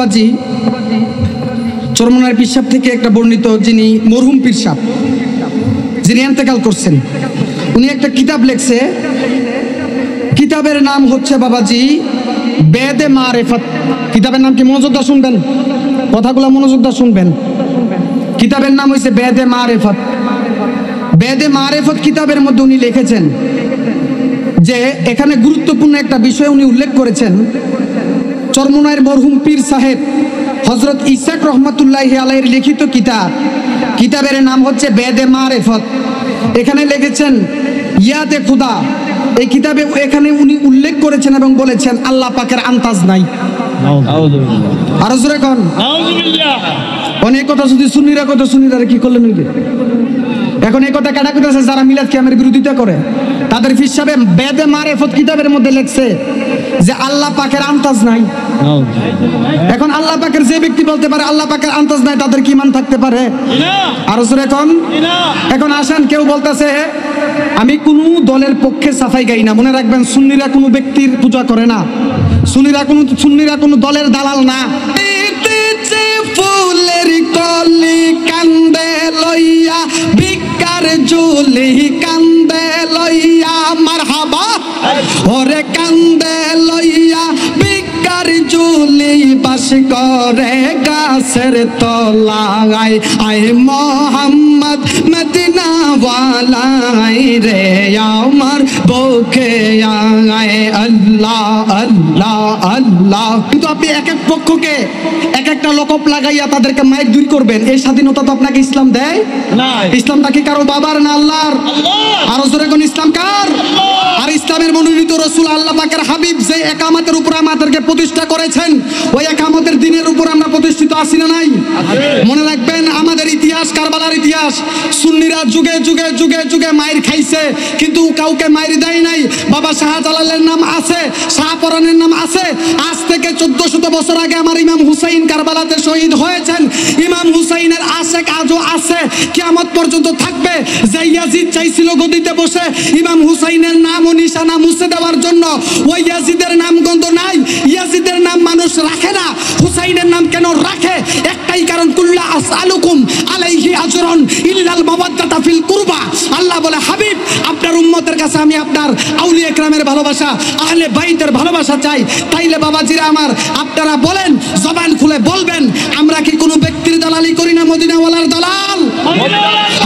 বাবাজি চরমনার পীর সাহেব থেকে একটা বর্ণিত, যিনি মরহুম পীর সাহেব, যিনি ইন্তেকাল করছেন, উনি একটা কিতাব লিখছে। কিতাবের নাম হচ্ছে বাবাজি বেদে মারেফত। কিতাবের নাম কি? মনোযোগ দিয়ে শুনবেন, কথাগুলো মনোযোগ দিয়ে শুনবেন। কিতাবের নাম হচ্ছে বেদে মারেফত। বেদে মারেফত কিতাবের মধ্যে উনি লিখেছেন যে এখানে গুরুত্বপূর্ণ একটা বিষয় উনি উল্লেখ করেছেন। চরমনায়ের মরহুম পীর সাহেব হযরত ইসাক রহমাতুল্লাহি আলাইহির লিখিত কিতাব, কিতাবের নাম হচ্ছে বেদে মারেফত। এখানে লিখেছেন ইয়াদে খুদা। এই কিতাবে এখানে উনি উল্লেখ করেছেন এবং বলেছেন আল্লাহ পাকের আন্তাজ নাই। আর জোরে কোন অনেক কথা যদি সুন্নিরা কত সুন্নিরা কি করলেন হইবে। এখন এই কথা কাটা কইতাছে যারা মিলাদ কিয়ামের বিরোধিতা করে, তাদের পীর সাহেব বেদে মারেফত কিতাবের মধ্যে লিখছে যে আল্লাহ পাকের আন্তাজ নাই। এখন আল্লাহ পাকের যে ব্যক্তি বলতে পারে আল্লাহ পাকের আন্তাজ নাই, তাদের কি ইমান থাকতে পারে? আর জোরে কোন। এখন আসেন, কেউ বলতেছে আমি কোনো দলের পক্ষে সাফাই গাই না। মনে রাখবেন, সুন্নিরা কোনো ব্যক্তির পূজা করে না, সুন্নিরা কোনো দলের দালাল না। ফুলের কলি কান্দে লইয়া ভিক্ষার ঝুলি কান্দে লইয়া মারহাবা, ওরে কান্দে লইয়া ভিক্ষার ঝুলি বাস করে গাছের তলায়। আয় মোহাম্মদ মদিনা ওয়ালাই রে আমার বুকে আয় আল্লাহ আল্লাহ আল্লাহ। কিন্তু আপনি এক এক পক্ষকে এক একটা লোকপ লাগাইয়া তাদেরকে মাইক দূর করবেন, এই স্বাধীনতা তো আপনাকে ইসলাম দেয় না। ইসলামটা কি কারো বাবার না আল্লাহর? আর জোরে কোন ইসলাম কার? আর ইসলামের মনোনীত রাসূল আল্লাহ পাকের হাবিব যে একামতের উপর আমাদেরকে প্রতিষ্ঠা করেছেন, ওই একামতের দিনের উপর আমরা প্রতিষ্ঠিত আছি না নাই? মনে রাখবেন, আমাদের ইতিহাস কারবালার ইতিহাস। সুন্নিরা যুগে যুগে যুগে যুগে মাইর খাইছে, কিন্তু কাউকে মাইর দেয় নাই। বাবা শাহজালালের নাম আছে, শাহপরানের নাম আছে। আজ থেকে 1400 বছর আগে আমার ইমাম হুসাইন কারবালাতে শহীদ হয়েছেন। ইমাম হুসাইনের আশেক আজও আছে, কিয়ামত পর্যন্ত থাকবে। যে ইয়াজিদ চাইছিল গদিতে বসে ইমাম হুসাইনের নাম ও নিশানা মুছে দেওয়ার জন্য, ওই ইয়াজিদের নাম গন্ধ নাই। ইয়াজিদের নাম মানুষ রাখে না, হুসাইনের নাম কেন রাখে? একটাই কারণ, কুল্লা আসআলুকুম আলাইহি আজরান ইল্লাল মাওয়াদ্দাতা ফিল কুরবা। আল্লাহ বলে, হাবিব আপনার উম্মতের কাছে আমি আপনার আউলিয়া কেরামের ভালোবাসা, আহলে বাইতের ভালোবাসা চাই। তাইলে বাবাজিরা আমার, আপনারা বলেন, জবান খুলে বলবেন, আমরা কি কোনো ব্যক্তির দালালি করি না? মদিনাওয়ালার দালাল।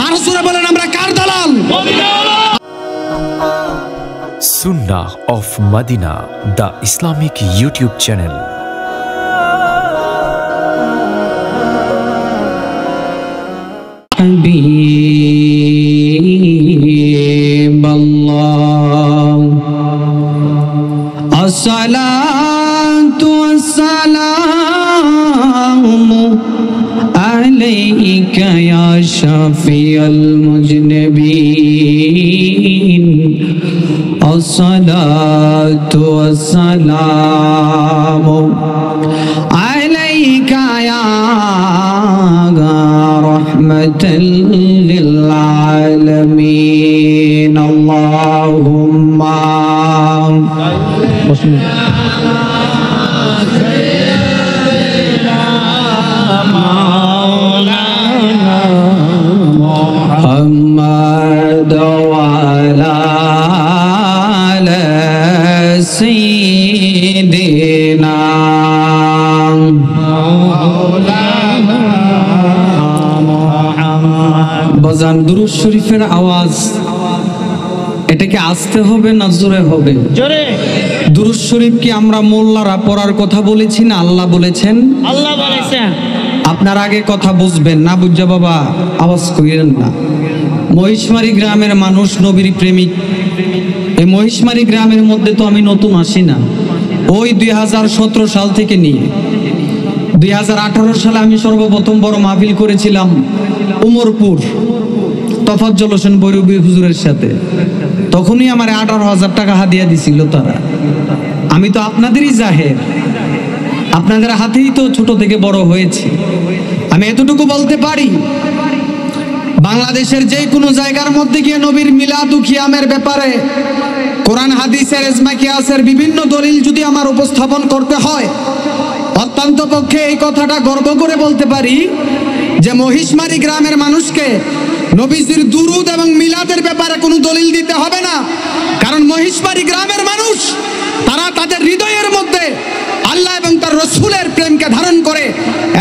আর সুরে বলেন, আমরা কার দালাল? Sunnah of Madina, the Islamic YouTube channel. Habiballah, as-salatu was-salamu alayka ya shafi'al mujnibin. As-salatu was-salamu alayka ya rahmatan lil alamin. Allahumma Muhammad wa ala sayyidina Maulana Muhammad। বাজান, দুরূদ শরীফের আওয়াজ এটাকে আসতে হবে না জোরে হবে? জোরে। দুরূদ শরীফ কি আমরা মোল্লারা পড়ার কথা বলেছি না আল্লাহ বলেছেন? আল্লাহ বলেছেন। আপনার আগে কথা বুঝবেন না, বুঝা বাবা আওয়াজ কইরেন না। মহিষমারি গ্রামের মানুষ নবীর প্রেমিক। এই মহিষমারি গ্রামের মধ্যে তো আমি নতুন আসি না। ওই 2017 সাল থেকে নিয়ে 2018 সালে আমি সর্বপ্রথম বড় মাহফিল করেছিলাম উমরপুর তফাজ্জল হোসেন বৈরবী হুজুরের সাথে। তখনই আমার 18,000 টাকা হাদিয়া দিছিল তারা। আমি তো আপনাদেরই জাহের, আপনাদের হাতেই তো ছোট থেকে বড় হয়েছি। আমি এতটুকু বলতে পারি, বাংলাদেশের যে কোনো জায়গার মধ্যে গিয়ে নবীর মিলাদ ও কিয়ামের ব্যাপারে কোরআন হাদিসের ইজমা কিয়াসের বিভিন্ন দলিল যদি আমার উপস্থাপন করতে হয়, অত্যন্ত পক্ষে এই কথাটা গর্ব করে বলতে পারি যে মহিষমারী গ্রামের মানুষকে নবীজির দুরুদ এবং মিলাদের ব্যাপারে কোনো দলিল দিতে হবে না, কারণ মহিষমারী গ্রামের মানুষ তারা তাদের হৃদয়ের মধ্যে আল্লাহ এবং তার রসুলের প্রেমকে ধারণ করে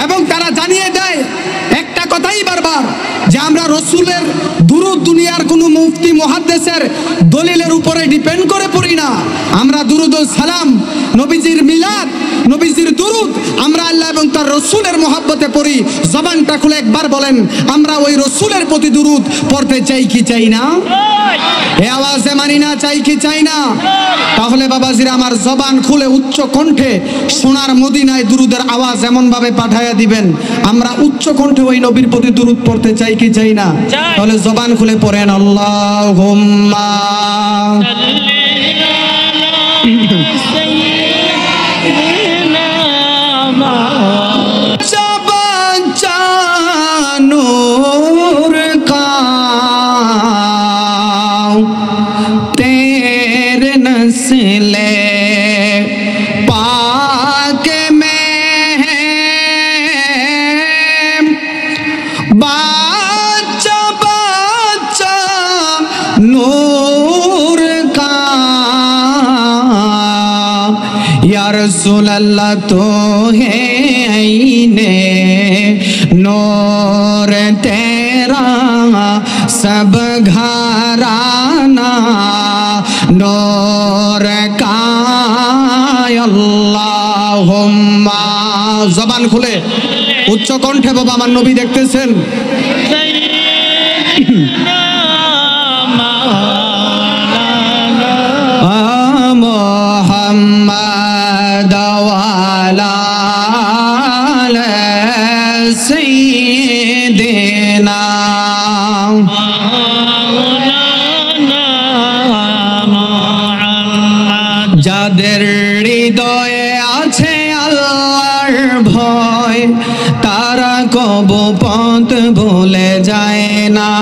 এবং তারা জানিয়ে দেয় একটা কথাই বারবার যে আমরা রসুলের দুরুদ দুনিয়ার কোনো মুফতি মুহাদ্দিসের দলিলের উপরে ডিপেন্ড করে পড়ি না। আমরা দুরুদ ও সালাম, নবীজির মিলাদ, নবীজির দুরুদ আমরা আল্লাহ এবং তার রসুলের মহব্বতে পড়ি। জবানটা খুলে একবার বলেন, আমরা ওই রসুলের প্রতি দুরুদ পড়তে চাই কি চাই না? এ আওয়াজে মানি না, চাই কি চাই না? তাহলে বাবাজিরা আমার জবান খুলে উচ্চ কণ্ঠে সোনার মদিনায় দুরুদের আওয়াজ এমন ভাবে পাঠায়া দিবেন আমরা উচ্চ কণ্ঠে ওই নবীর প্রতি দুরুদ পড়তে চাই কি চাই না? তাহলে জবান খুলে পড়েন আল্লাহুম্মা नूर का तेरे नस्ले पाक में है बच्चा बच्चा नूर का या रसूल अल्लाह तो है आईने नूर तेरा सब घराना नूर का अल्लाहुम्मा। জবান খুলে উচ্চ কণ্ঠে বাবা আমার নবী দেখতেছেন। মোহাম্মদ ওয়ালা سيدنا যাদের হৃদয়ে আছে আল্লাহর ভয় তারা কবু পথ ভুলে যায় না।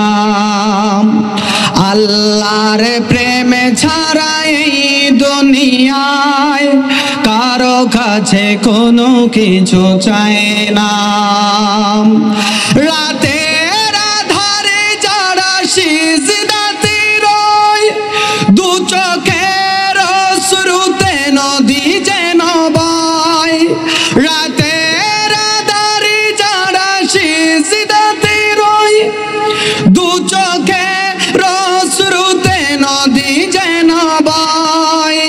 আল্লাহর প্রেমে ছাড়া এই দুনিয়ায় কারো কাছে কোনো কিছু চায় না। রাতের আধারে যারা সিজদাতে রয় দু চোখের অশ্রুতে নদী যেন বয়। রাতের আধারে যারা সিজদাতে রয় দু চোখের অশ্রুতে নদী যেন বয়।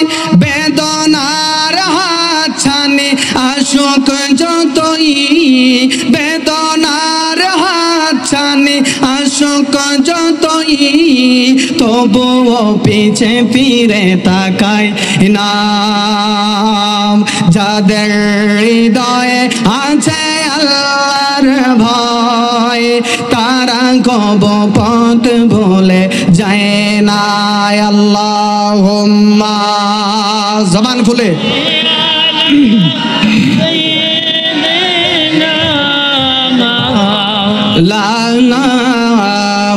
বেদনার হাতছানি আশোক যতই বেদনার হাতছানি আশোক যতই তবুও পিছে ফিরে তাকায় না। যাদের হৃদয়ে আছে আল্লাহর ভয় তারা কবু পথ ভুলে যায় না। আল্লাহুম্মা জবান খুলে লানা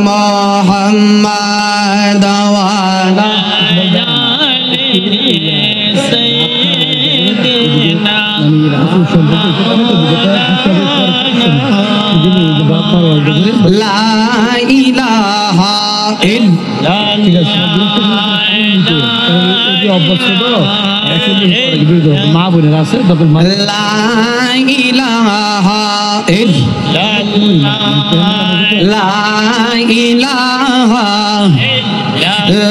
মোহাম্মদ ওয়ালা সাইয়্যিদিনা লা ইলাহা ইল্লাল্লাহ মা বোনের আছে লা ইলাহা লা ইলাহা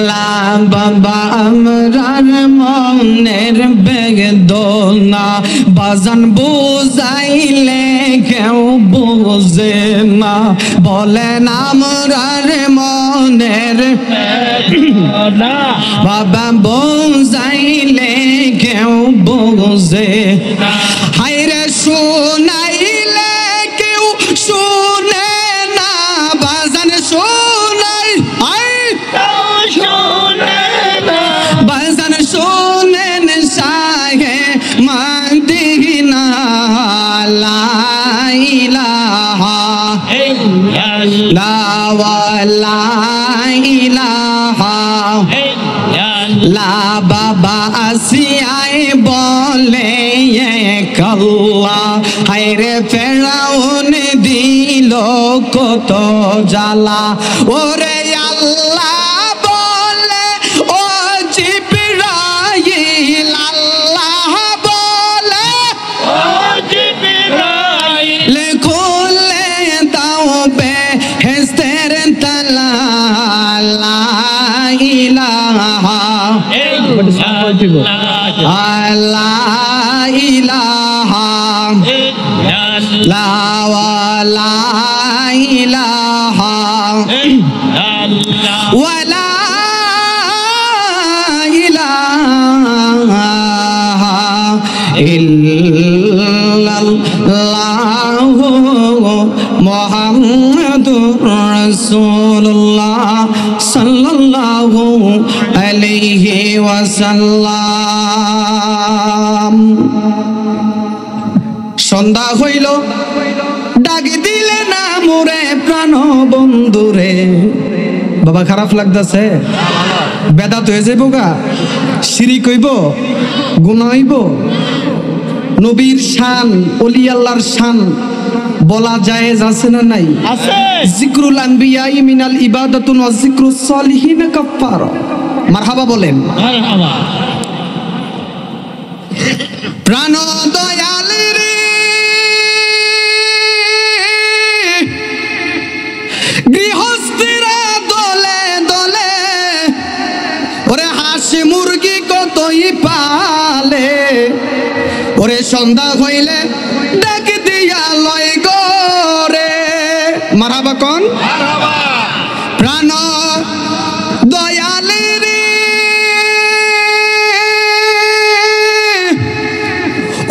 লা বাবা আমরার মনের বেদনা বাজান বুঝাইলে কেউ বুঝে না। বলেন আমরার মনের বাবা বুঝাইলে কেউ বুঝে হায়রে শোনাইলে কেউ শুনে না। বাজান শোনাই বাজান শোনেন শাহে মদিনা লা ইলাহা ইলাহা লা বাবা আসিয়ায় বলে কল্লা রে ফেরাউন দিল কত জ্বালা ওরে আল্লাহ বলে ও জিবরাইল আল্লাহ বলে ও জিবরাইল খুলে দাও বেহেশতের তালা লা ইলাহা লা ইলাহা লা ইলাহা ওয়ালা ইলাহা ইল্লাল্লাহু মুহাম্মাদুর রাসূলুল্লাহ সাল্লাল্লাহু আলাইহি ওয়াসাল্লাম। সন্ধ্যা হইল ডাক দিলে না মোরে প্রাণ বন্ধুরে। বাবা খারাপ লাগতেছে? বেদাত হয়ে যাইব গা, শিরিক হইব, গুনাহ হইব। নবীর শান, ওলি আল্লাহর শান বলা জায়েজ আছে না নাই? আছে। যিকরুল আনবিয়াই মিনাল ইবাদাতুন ওয়া যিকরুস সালিহিন কাফারা। মারহাবা বলেন। মারহাবা। প্রাণ দয়াল রে গৃহস্থিরা দলে দলে ওরে হাসি মুরগি কতই পালে ওরে সন্ধ্যা হইলে ডাক দিয়া লয় গরে। মারহাবা কোন? মারহাবা। প্রাণ দয়াল রে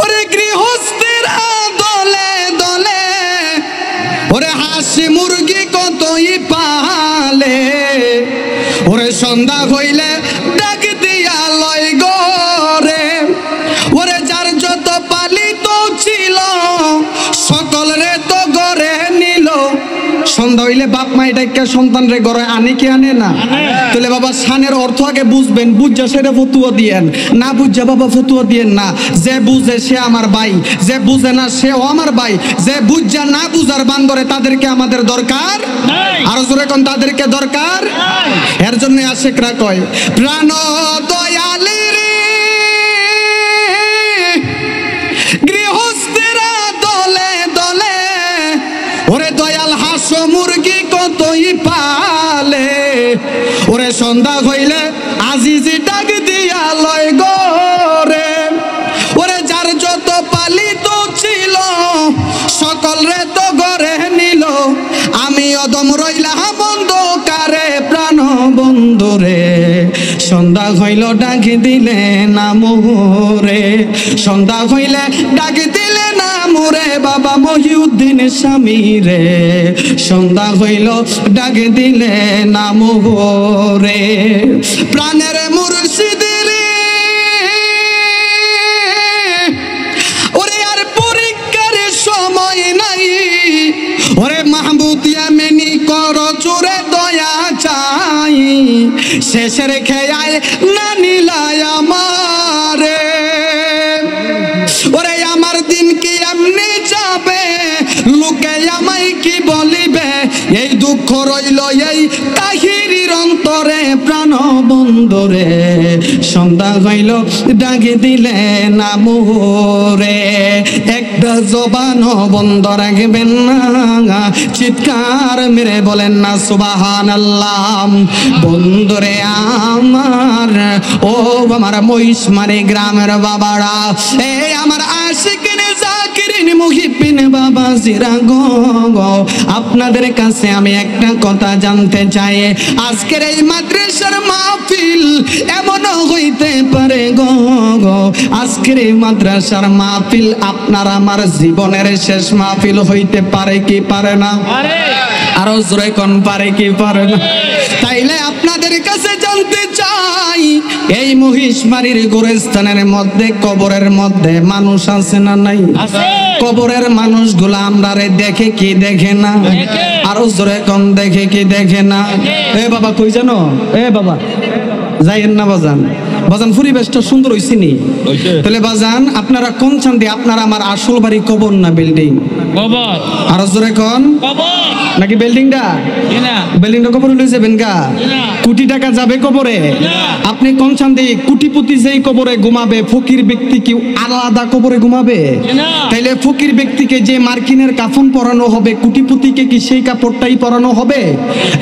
ওরে গৃহস্থিরা দলে দলে ওরে হাসি মুরগি কতই পালে ওরে সন্ধ্যা হইলে ডাক দিয়া লয় গরে ওরে যার যত পালিত ছিল সকল রে তো গরে নিল। সন্ধ্যা হইলে বাপ মাই ডাক্কা সন্তান রে ঘরে আনে কি আনে না? তাহলে বাবা শানের অর্থ আগে বুঝবেন, বুঝা সেটা ফতুয়া দিয়েন, না বুঝা বাবা ফতুয়া দিয়েন না। যে বুঝে সে আমার ভাই, যে বুঝে না সেও আমার ভাই। যে বুঝা না বুঝার বান ধরে তাদেরকে আমাদের দরকার, আরো জোরে কোন তাদেরকে দরকার। এর জন্য আশিকরা কয় প্রাণ দয়াল রে গৃহস্থেরা দলে দলে ওরে দয়াল হাঁস মুরগি কতই পালে ওরে সন্ধ্যা হইলে আজিজি ডাক দিয়া লয় গরে ওরে যার যত পালিত ছিল সকল রে তো গরে নিল। আমি অদম রইলাম অন্ধকারে প্রাণ বন্ধুরে সন্ধ্যা হইল ডাক দিলে না মোরে। সন্ধ্যা হইলে ডাক দিলে না মোরে বাবা মহিউদ্দিন স্বামী রে। সন্ধ্যা হইল ডাক দিলে না মোরে প্রাণের মুর্শিদ রে ওরে আর পরীক্ষার সময় নাই ওরে মাহবুতিয়া মেনি কর চোরে দয়া চাই শেষের খেয়ায় না নিলায় আমারে ওরে আমার দিন কি এমনি যাবে লোকে আমায় কি বলিবে এই দুঃখ রইল এই তাহিরির অন্তরে প্রাণ বন্ধুরে সন্ধ্যা হইল ডাকি দিলে না মোরে। একটা জবান বন্ধ রাখবেন না, চিৎকার মেরে বলেন না সুবহানাল্লাহ। বন্ধুরে আমার ও আমার মহিষমারি গ্রামের বাবারা, এই আমার আশিকিন জাকিরিন মুহিবিন বাবা জিরা গো, আপনাদের কাছে আমি একটা কথা জানতে চাই। আজকের এই মাদ্রাসার মাহফিল এমনও হইতে পারে গো, আজকের এই মাদ্রাসার মাহফিল আপনার আমার জীবনের শেষ মাহফিল হইতে পারে কি পারে না? আরো জোরে কোন পারে কি পারে না? তাইলে আপনাদের কাছে জানতে চাই এই মহিষমারির গোরস্থানের মধ্যে কবরের মধ্যে মানুষ আছে না নাই? কবরের মানুষগুলো আমরা দেখে কি দেখে না? আরো জোরে কোন দেখে কি দেখে না? এ বাবা কই জানো? এ বাবা যাইয়েন না বাজান, বাজান পরিবেশটা সুন্দর হইছে নি? তাহলে বাজান আপনারা কোন চান দিয়ে আপনারা আমার আসল বাড়ি কবর না বিল্ডিং? কবর। আরো জোরে কোন? কবর নাকি বিল্ডিংটা? না, বিল্ডিংটা কবরে লই যাবেন গা? না। কোটি টাকা যাবে কবরে? না। আপনি কোন চান দিয়ে কোটিপতি যেই কবরে ঘুমাবে, ফকির ব্যক্তি কি আলাদা কবরে ঘুমাবে? না। তাইলে ফকির ব্যক্তিকে যে মার্কিনের কাফন পরানো হবে, কোটিপতিকে কি সেই কাপড়টাই পরানো হবে?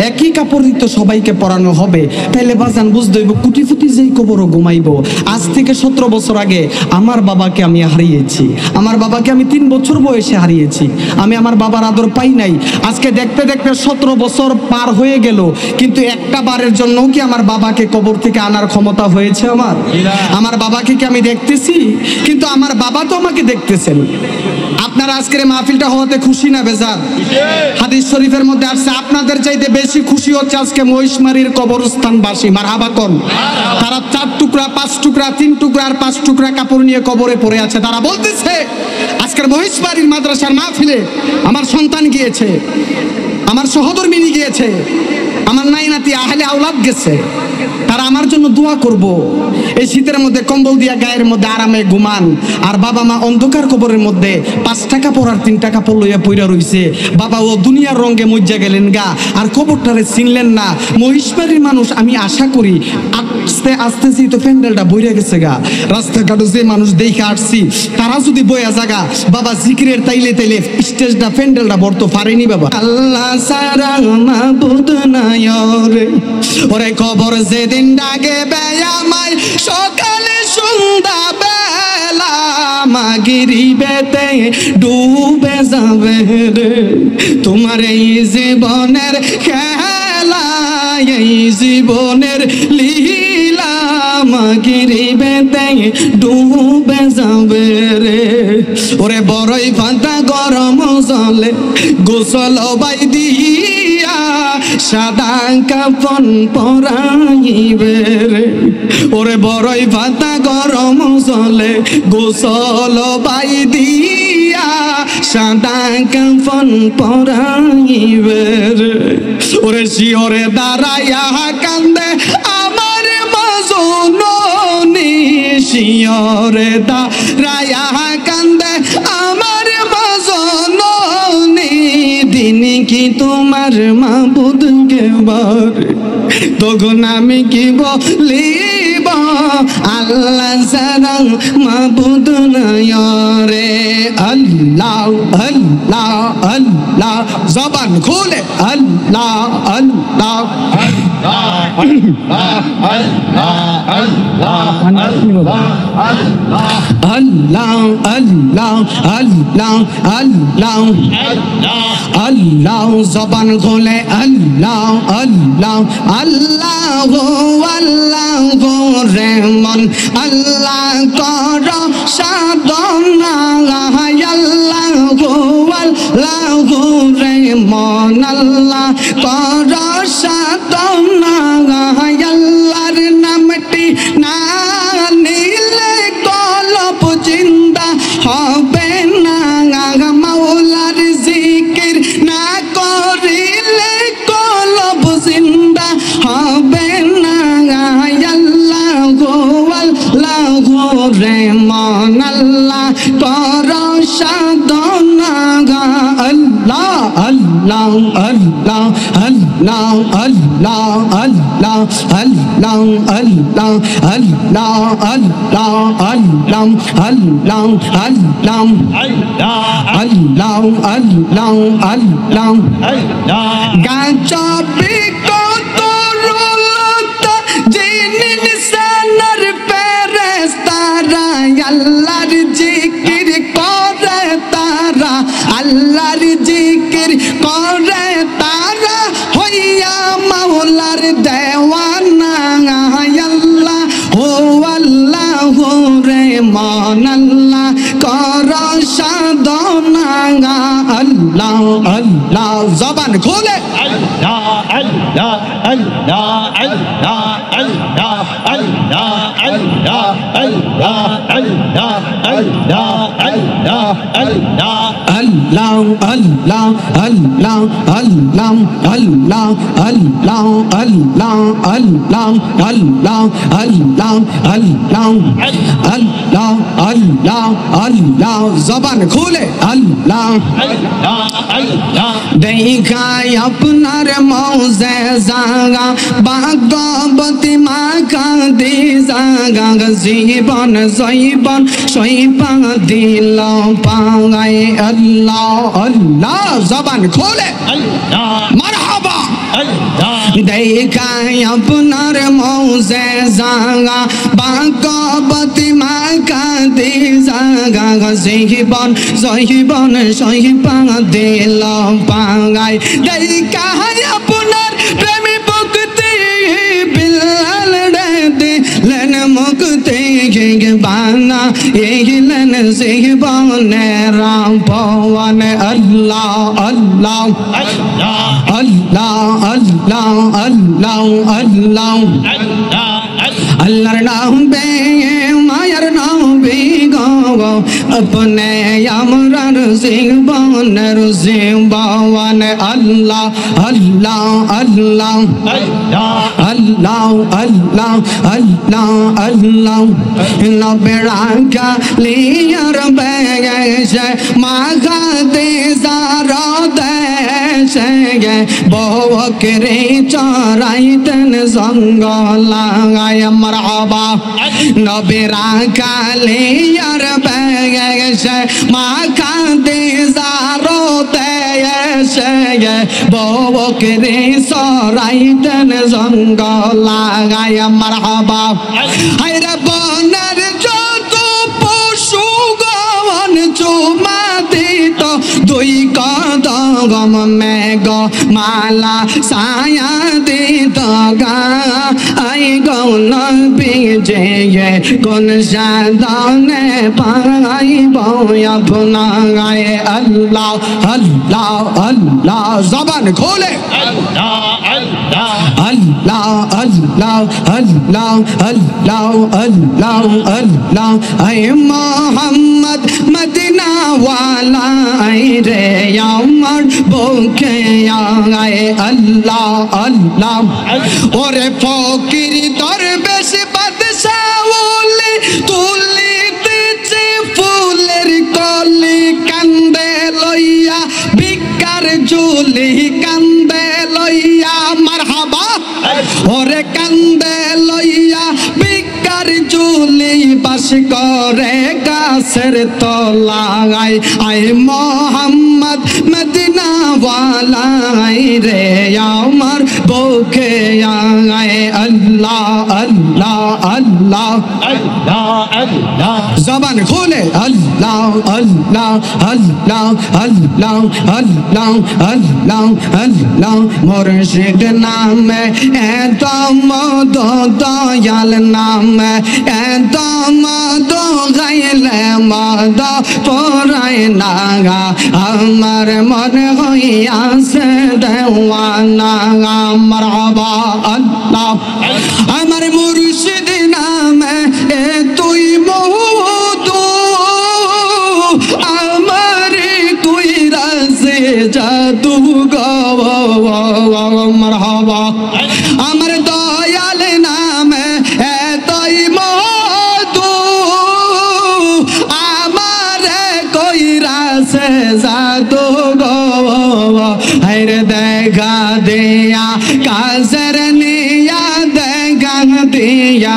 একই কাপড়ই তো সবাইকে পরানো হবে। তাইলে বাজান বুঝতে হইব কোটিপতি যেই কবরও ঘুমাইবো। আজ থেকে 17 বছর আগে আমার বাবাকে আমি হারিয়েছি। আমার বাবাকে আমি 3 বছর বয়সে হারিয়েছি। আমি আমার বাবার আদর পাই নাই। আজকে দেখতে দেখতে 17 বছর পার হয়ে গেল, কিন্তু একটা বারের জন্যও কি আমার বাবাকে কবর থেকে আনার ক্ষমতা হয়েছে আমার? আমার বাবাকে কি আমি দেখতেছি? কিন্তু আমার বাবা তো আমাকে দেখতেছেন। আপনারা আজকের মাহফিলটা হওয়াতে খুশি না বেজার? হাদিস শরীফের মধ্যে আসছে আপনাদের চাইতে বেশি খুশি হচ্ছে আজকে মহিষমারীর কবরস্থানবাসী। মারহাবা কোন? তারা 4 টুকরা 5 টুকরা 3 টুকরা আর 5 টুকরা কাপড় নিয়ে কবরে পড়ে আছে। তারা বলতেছে আজকের মহিষমারীর মাদ্রাসার মাহফিলে আমার সন্তান গিয়েছে, আমার সহধর্মিনী গিয়েছে, আমার নাই নাতি আহলে আওলাদ গেছে, তারা আমার জন্য দোয়া করব। এই শীতের মধ্যে কম্বল দিয়া গায়ের মধ্যে আরামে ঘুমান, আর বাবা মা অন্ধকার কবরের মধ্যে 5 টাকা পড়ার 3 টাকা লইয়া পইরা রইছে। বাবা ও দুনিয়ার রঙে মজ্জা গেলেন গা, আর কবরটারে চিনলেন না। মহিষবাড়ির মানুষ আমি আশা করি আস্তে আস্তে তো প্যান্ডেলটা বইরা গেছে গা। রাস্তাঘাটে যে মানুষ দেখে আসছি তারা যদি বইয়া জাগা বাবা জিকিরের তাইলে তাইলে স্টেজটা প্যান্ডেলটা বর্ত পারেনি বাবা। আল্লাহ সারা মাবুদ নাই রে, ওরে কবর যেদিন ডাকে বেয়ামায় সকালে সন্ধ্যা বেলা মাগরিবেতে ডুবে যাবে রে তোমার এই জীবনের খেলা, এই জীবনের লীলা মাগরিবেতে ডুবে যাবে রে। ওরে বড়ই পাতা গরম জলে গোসল বাই দিয়া সাদা কাফন পরাইবে রে। ওরে বড়ই পাতা গরম জলে গোসল বাই দিয়া সাদা কাফন পরাইবে রে। ওরে শিওরে দাঁড়াইয়া কান্দে আমার মাজননী, শিওরে দাঁড়াইয়া কান্দে আমার মাজননী, দিন কি তোমার মাবুদ কেবার, তখন আমি কি বলিব আল্লাহ ছাড়া মাবুদ নাই রে। আল্লাহ আল্লাহ আল্লাহ জবান খুলে আল্লাহ আল্লাহ আল্লাহ আল্লাহ আল্লাহ আল্লাহ আল্লাহ জবান খুলে আল্লাহ আল্লাহ আল্লাহ আল্লাহ রেমন আল্লাহ কর সাধনা, আল্লাহ আল্লাহ রেমন আল্লাহ কর সাধনা, আল্লাহর নামটি না নিলে কলব জিন্দা হবে না, মাওলার জিকির না করিলে কলব জিন্দা হবে না, আল্লাহ রেমন আল্লাহ কর সাধনা, আল্লাহ আল্লাহ আল্লাহ আল্লাহ আল্লাহ আল্লাহ আল্লাহ আল্লাহ আল্লাহ আল্লাহ আল্লাহ আল্লাহ আল্লাহ আল্লাহ আল্লাহ আল্লাহ গাছা বিকত রুলতা জিনিন সানার ফেরেশতারা, আল্লাহর জিকির করে তারা, আল্লাহর জিকির করে তারা হইয়া মাওলার দেওয়ানা, আল্লাহ ও আল্লাহ রে মান আল্লাহ কর সাধনা, আল্লাহ আল্লাহ জবান খোলে আল্লাহ আল্লাহ আল্লাহ আল্লাহ আল্লাহ আল্লাহ আল্লাহ আল্লাহ আল্লাহ আল্লাহ আল্লাহ আল্লাহ Allah Allah Allah Allah Allah Allah Allah Allah Allah Allah Allah Allah Allah Allah জবান খুলে আল্লাহ দেখায় আপনার মৌজে জাগা ভাগবতী মা কাঁদি জাগা জীবন জৈবন সৈপা দিল পাঙাই আল্লাহ আল্লাহ জবান খুলে মারহাবা দেখায় আপনার মৌজে জাগা ভাগবতী মা কাঁদি জাগা জীবন জৈবন সৈপা দিল পাঙাই দেখায় আপনার প্রেমী ভক্তি বিলাল দিলেন মুক্তি বাঙা এলেন জীবনে রাম পবন আল্লাহ আল্লাহ আল্লাহ আল্লাহ আল্লাহ আল্লাহ আল্লাহর নাম বে মায়ার নাম বে গো अपने আমরার জীবনের জীবন আল্লাহ আল্লাহ আল্লাহ আল্লাহ আল্লাহ আল্লাহ আল্লাহ নবেরা কালিয়ার বেগেছে মাগাতে জারা দেশে বকরে চরাইতেন জঙ্গলায় মারহাবা নবেরা কালিয়ার বেগেছে মাগাতে জারা দেশে বকরে চরাইতেন জঙ্গলায় মারহাবা হায়রে বনের যত পশু গমন চুমা দিত দুই কদম মেঘ মালা ছায়া দিত গা আই গৌন বিজে কোন সাধনে পাইব আপনায় আল্লাহ আল্লাহ আল্লাহ জবান খোলে আল্লাহ আল্লাহ আল্লাহ আল্লাহ আল্লাহ আল্লাহ আল্লাহ আই মোহাম্মদ মদিনা ওয়ালা আই রে আমার বুকে আয় আল্লাহ আল্লাহ ওরে ফকির দরবেশ বাদশা ওলি তুলিতেছে ফুলের কলি কান্দে লইয়া ভিক্ষার ঝুলি কান্দে লইয়া মারহাবা ওরে কান্দে লইয়া ভিক্ষার ঝুলি বাস করে গাছের তলায় আয় মোহাম্মদ মদিনা ওয়ালা রে আমার বুকে আয় আল্লাহ আল্লাহ আল্লাহ আল্লাহ আল্লাহ জবান খুলে আল্লাহ আল্লাহ আল্লাহ আল্লাহ আল্লাহ আল্লাহ আল্লাহ মুর্শিদ নামে এত মদ দয়াল নামে এত মদ গাইলে মদ পরায় নাগা আমার মন হইয়াছে দেওয়ানা মারহাবা আল্লাহ আমার মুর্শিদ নামে এ তুই মধু আমার তুই রাসে জাদু গো মারহাবা আমার দয়াল নামে এ তুই মধু আমার কই রাসে জাদু গো হরে দেখা দিয়া কাজর নিয়া দেখা দিয়া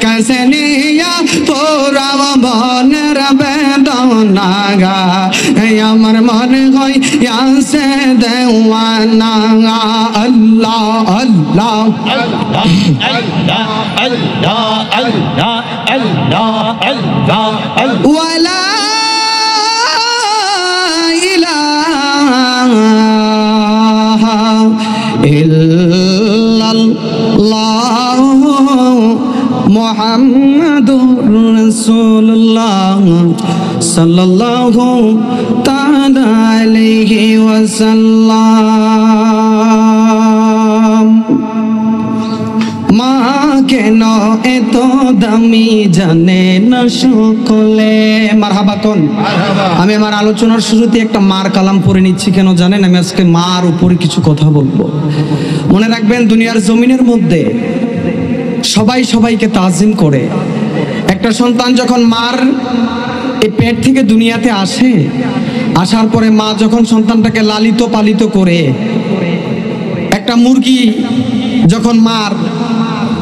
কাছে নিয়া তোরা মনের বেদনা গা আমার মন হয় ইয়াসে দেওয়ানা আল্লাহ আল্লাহ আল্লাহ আল্লাহ আল্লাহ আল্লাহ আল্লাহ আল্লাহ ওয়ালা ইল্লাল্লাহ মুহাম্মাদুর রাসূলুল্লাহ সাল্লাল্লাহু তাআলা আলাইহি ওয়াসাল্লাম মা কেন এত দামি জানে না সকলে। মারহাবা কোন। আমি আমার আলোচনার শুরুতে একটা মার কালাম পড়ে নিচ্ছি, কেন জানেন? আমি আজকে মার উপরে কিছু কথা বলবো। মনে রাখবেন, দুনিয়ার জমিনের মধ্যে সবাই সবাইকে তাজিম করে। একটা সন্তান যখন মার এই পেট থেকে দুনিয়াতে আসে, আসার পরে মা যখন সন্তানটাকে লালিত পালিত করে, একটা মুরগি যখন মার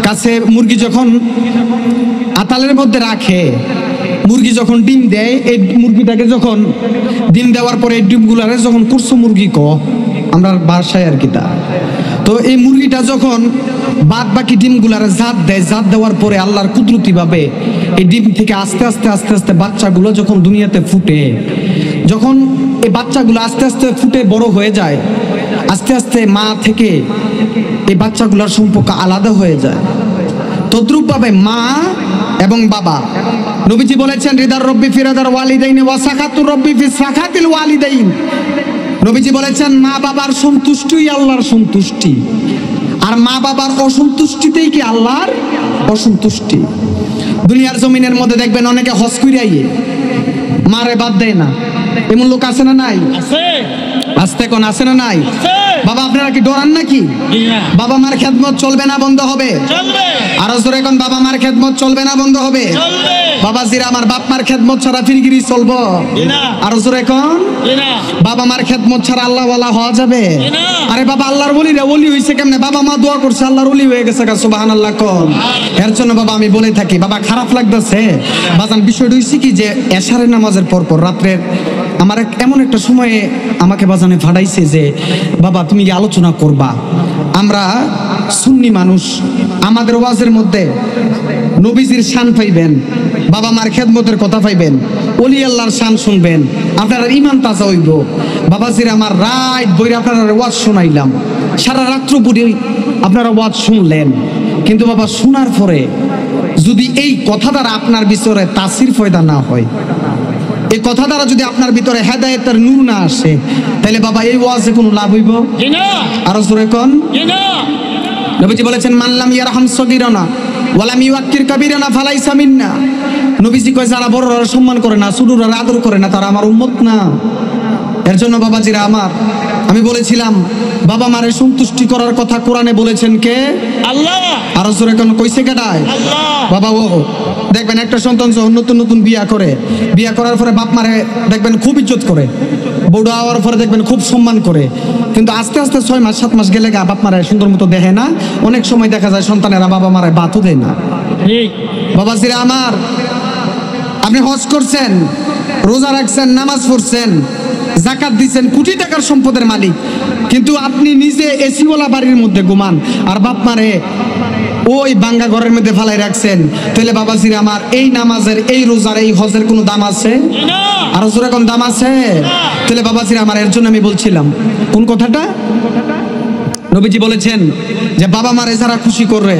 কাছে, মুরগি যখন আতালের মধ্যে রাখে, মুরগি যখন ডিম দেয়, এই মুরগিটাকে যখন ডিম দেওয়ার পরে এই ডিমগুলারে যখন কুরসু মুরগি আমরা বাসায় আর কি তা, তো এই মুরগিটা যখন বাদ বাকি ডিমগুলারে জাত দেয়, জাত দেওয়ার পরে আল্লাহর কুদরতি ভাবে এই ডিম থেকে আস্তে আস্তে আস্তে আস্তে বাচ্চাগুলো যখন দুনিয়াতে ফুটে, যখন এই বাচ্চাগুলো আস্তে আস্তে ফুটে বড় হয়ে যায়, আস্তে আস্তে মা থেকে এই বাচ্চাগুলোর সম্পর্ক আলাদা হয়ে যায়। তদ্রূপ ভাবে মা এবং বাবা, নবীজি বলেছেন, রিদার রব্বি ফিরাদার ওয়ালিদাইন ওয়া সাখাতুর রব্বি ফি সাখাতিল ওয়ালিদাইন। নবীজি বলেছেন, মা বাবার সন্তুষ্টিই আল্লাহর সন্তুষ্টি, আর মা বাবার অসন্তুষ্টিতেই কি আল্লাহর অসন্তুষ্টি। দুনিয়ার জমিনের মধ্যে দেখবেন অনেকে হজ কইরাই মারে বাদ দেয় না, এমন লোক আছে না নাই? আসতে কোন আছে না নাই? বাবা আপনারা কি ডরান নাকি? বাবা মার খেদমত চলবে না বন্ধ হবে? আরো জোরে কোন, বাবা মার খেদমত চলবে না বন্ধ হবে? বাবা জিরা আমার বাপ মার খেদমত ছাড়া ফিরগিরি চলবো? আরো জোরে কোন, বাবা মার খেদমত ছাড়া আল্লাহ ওয়ালা হওয়া যাবে? আরে বাবা আল্লাহর ওলি রে, ওলি হইছে কেমনে? বাবা মা দোয়া করছে, আল্লাহর ওলি হয়ে গেছে, সুবহানাল্লাহ কোন। এর জন্য বাবা আমি বলে থাকি, বাবা খারাপ লাগতেছে বাজান, বিষয়টা হইছে কি যে এশারের নামাজের পর পর রাত্রের আমার এমন একটা সময়ে আমাকে বাজানে ফাটাইছে যে, বাবা তুমি আলোচনা করবা। আমরা সুন্নি মানুষ, আমাদের ওয়াজের মধ্যে নবীজির শান পাইবেন, বাবা মার খেদমতের কথা পাইবেন, ওলি আল্লাহর শান শুনবেন, আপনার ইমান তাজা হইব। বাবাজির আমার রাত বইরে আপনারা ওয়াজ শোনাইলাম, সারা রাত্র বুড়ি আপনারা ওয়াজ শুনলেন, কিন্তু বাবা শোনার পরে যদি এই কথা দ্বারা আপনার ভিতরে তাসির ফয়দা না হয়, এই কথা দ্বারা যদি আপনার ভিতরে হেদায়েতের নূর না আসে, তাহলে বাবা এই ওয়াজে কোনো লাভ হইব? আরো জোরে কোন। নবীজি বলেছেন, মানলাম ইয়ারহাম সগীরানা ওয়ালাম ইউআক্কির কাবীরানা ফালাইসা মিন্না। নবীজি কয়, যারা বড়রা সম্মান করে না, ছোটরা আদর করে না, তারা আমার উম্মত না। এর জন্য বাবাজিরা আমার, আমি বলেছিলাম বাবা মারে সন্তুষ্টি করার কথা কোরআনে বলেছেন কে? আল্লাহ। আরো জোরে কোন, কইছে কেডায়? আল্লাহ। বাবা ও দেখবেন একটা সন্তান যখন নতুন নতুন বিয়া করে, বিয়া করার পরে বাপ মারে দেখবেন খুব ইজ্জত করে, বউডা হওয়ার পরে দেখবেন খুব সম্মান করে, কিন্তু আস্তে আস্তে 6 মাস 7 মাস গেলে বাপ মারে সুন্দর মতো দেখে না। অনেক সময় দেখা যায় সন্তানেরা বাবা মারে বাতও দেয় না। বাবাজিরা আমার, আপনি হজ করছেন, রোজা রাখছেন, নামাজ পড়ছেন, যাকাত দিচ্ছেন, কোটি টাকার সম্পদের মালিক, কিন্তু আপনি নিজে এসিওয়ালা বাড়ির মধ্যে ঘুমান, আর বাপ মারে ওই বাঙ্গা ঘরের মধ্যে ফালাই রাখছেন, তাহলে বাবাজিরা আমার এই নামাজের, এই রোজার, এই হজের কোনো দাম আছে? আর জোরে কোন দাম আছে? তাহলে বাবাজিরা আমার, এর জন্য আমি বলছিলাম কোন কথাটা, নবীজি বলেছেন যে বাবা মারে যারা খুশি করবে,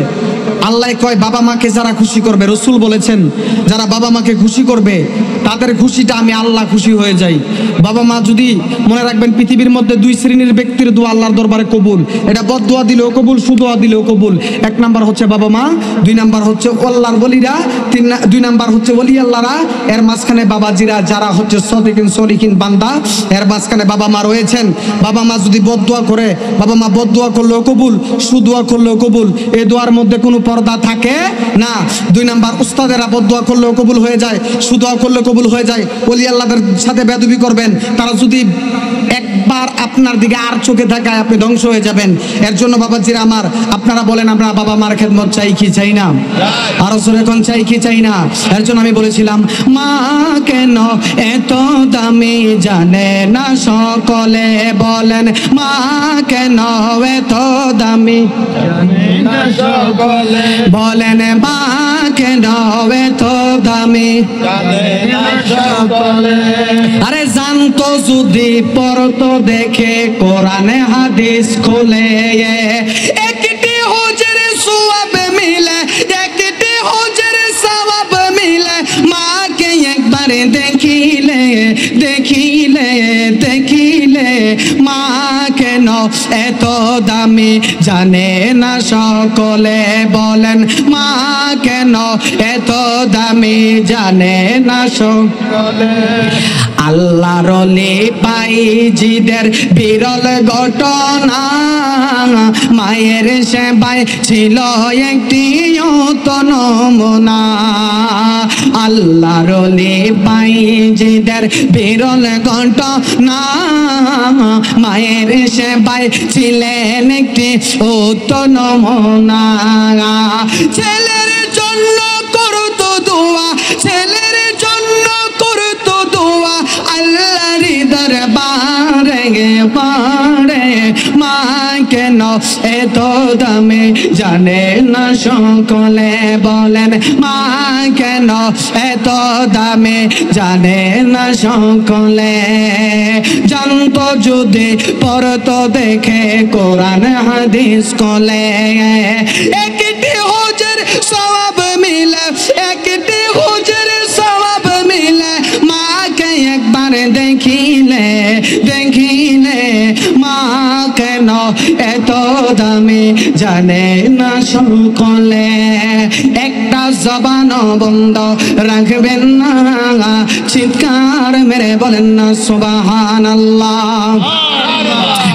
আল্লাহ কয় বাবা মাকে যারা খুশি করবে, রসুল বলেছেন যারা বাবা মাকে খুশি করবে তাদের খুশিটা আমি আল্লাহ খুশি হয়ে যাই। বাবা মা যদি, মনে রাখবেন পৃথিবীর মধ্যে 2 শ্রেণীর ব্যক্তির দোয়া আল্লাহর দরবারে কবুল, এটা বদদোয়া দিলেও কবুল, সুদোয়া দিলেও কবুল। 1 নাম্বার হচ্ছে বাবা মা, 2 নাম্বার হচ্ছে আল্লাহর ওলিরা, 2 নাম্বার হচ্ছে ওলি আল্লাহরা, এর মাঝখানে বাবাজিরা যারা হচ্ছে সদিকিন সলিকিন বান্দা, এর মাঝখানে বাবা মা রয়েছেন। বাবা মা যদি বদদোয়া করে, বাবা মা বদদোয়া করলেও কবুল, সুদোয়া করলেও কবুল, এই দোয়ার মধ্যে কোনো পর্দা থাকে না। 2 নাম্বার উস্তাদেরা বদদোয়া করলেও কবুল হয়ে যায়, সুদোয়া করলেও কবুল হয়ে যায়। ওলি আল্লাহদের সাথে বেয়াদবি করবেন, তারা যদি একবার আপনার দিকে আর চোখে তাকায়, আপনি ধ্বংস হয়ে যাবেন। এর জন্য বাবাজিরা আমার, আপনারা বলেন আমরা বাবা মার খেদমত চাই কি চাই না? আরো জোরে কোন, চাই কি চাই না? এর জন্য আমি বলেছিলাম, মা কেন এত দামি জানে না সকলে, বলেন মা কেন এত দামি জানে না সকলে, বলেন মা কেন এত দামি জানে না সকলে। আরে জানতো যদি পড়তো দেখে কোরআনে হাদিস খুলে, একটি হুজুর সওয়াব মিলে, একটি হুজুর সওয়াব মিলে, মাকে একবার দেখিলে, দেখিলে, দেখিলে, মা কেন এত দামি জানে না সকলে, বলেন মা কেন এত দামি জানে না সকলে। আল্লাহর ওলি পাইজিদের বিরল ঘটনা, মায়ের সেবায় ছিল একটি নমুনা। আল্লাহর ওলি পাইজিদের বিরল ঘটনা, মায়ের সেবায় ছিলেন একটি নমুনা। ছেলের জন্য করতো দোয়া, ছেলের জন্য করতো দোয়া, আল্লাহর দরবারে পারে। মা কেন এত দামি জানে না সকলে, বলেন মা কেন এত দামি জানে না সকলে। জানতো যদি পড়তো দেখে কোরআন হাদিস কলে, একটি হজের সওয়াব মিলে, একটি হজের সওয়াব মিলে। মাকে একবার দেখিলে, দেখিলে মা কেন এত দামি জানে না সকলে। একটা জবান বন্ধ রাখবেন না, চিৎকার মেরে বলেন না সুবহানাল্লাহ।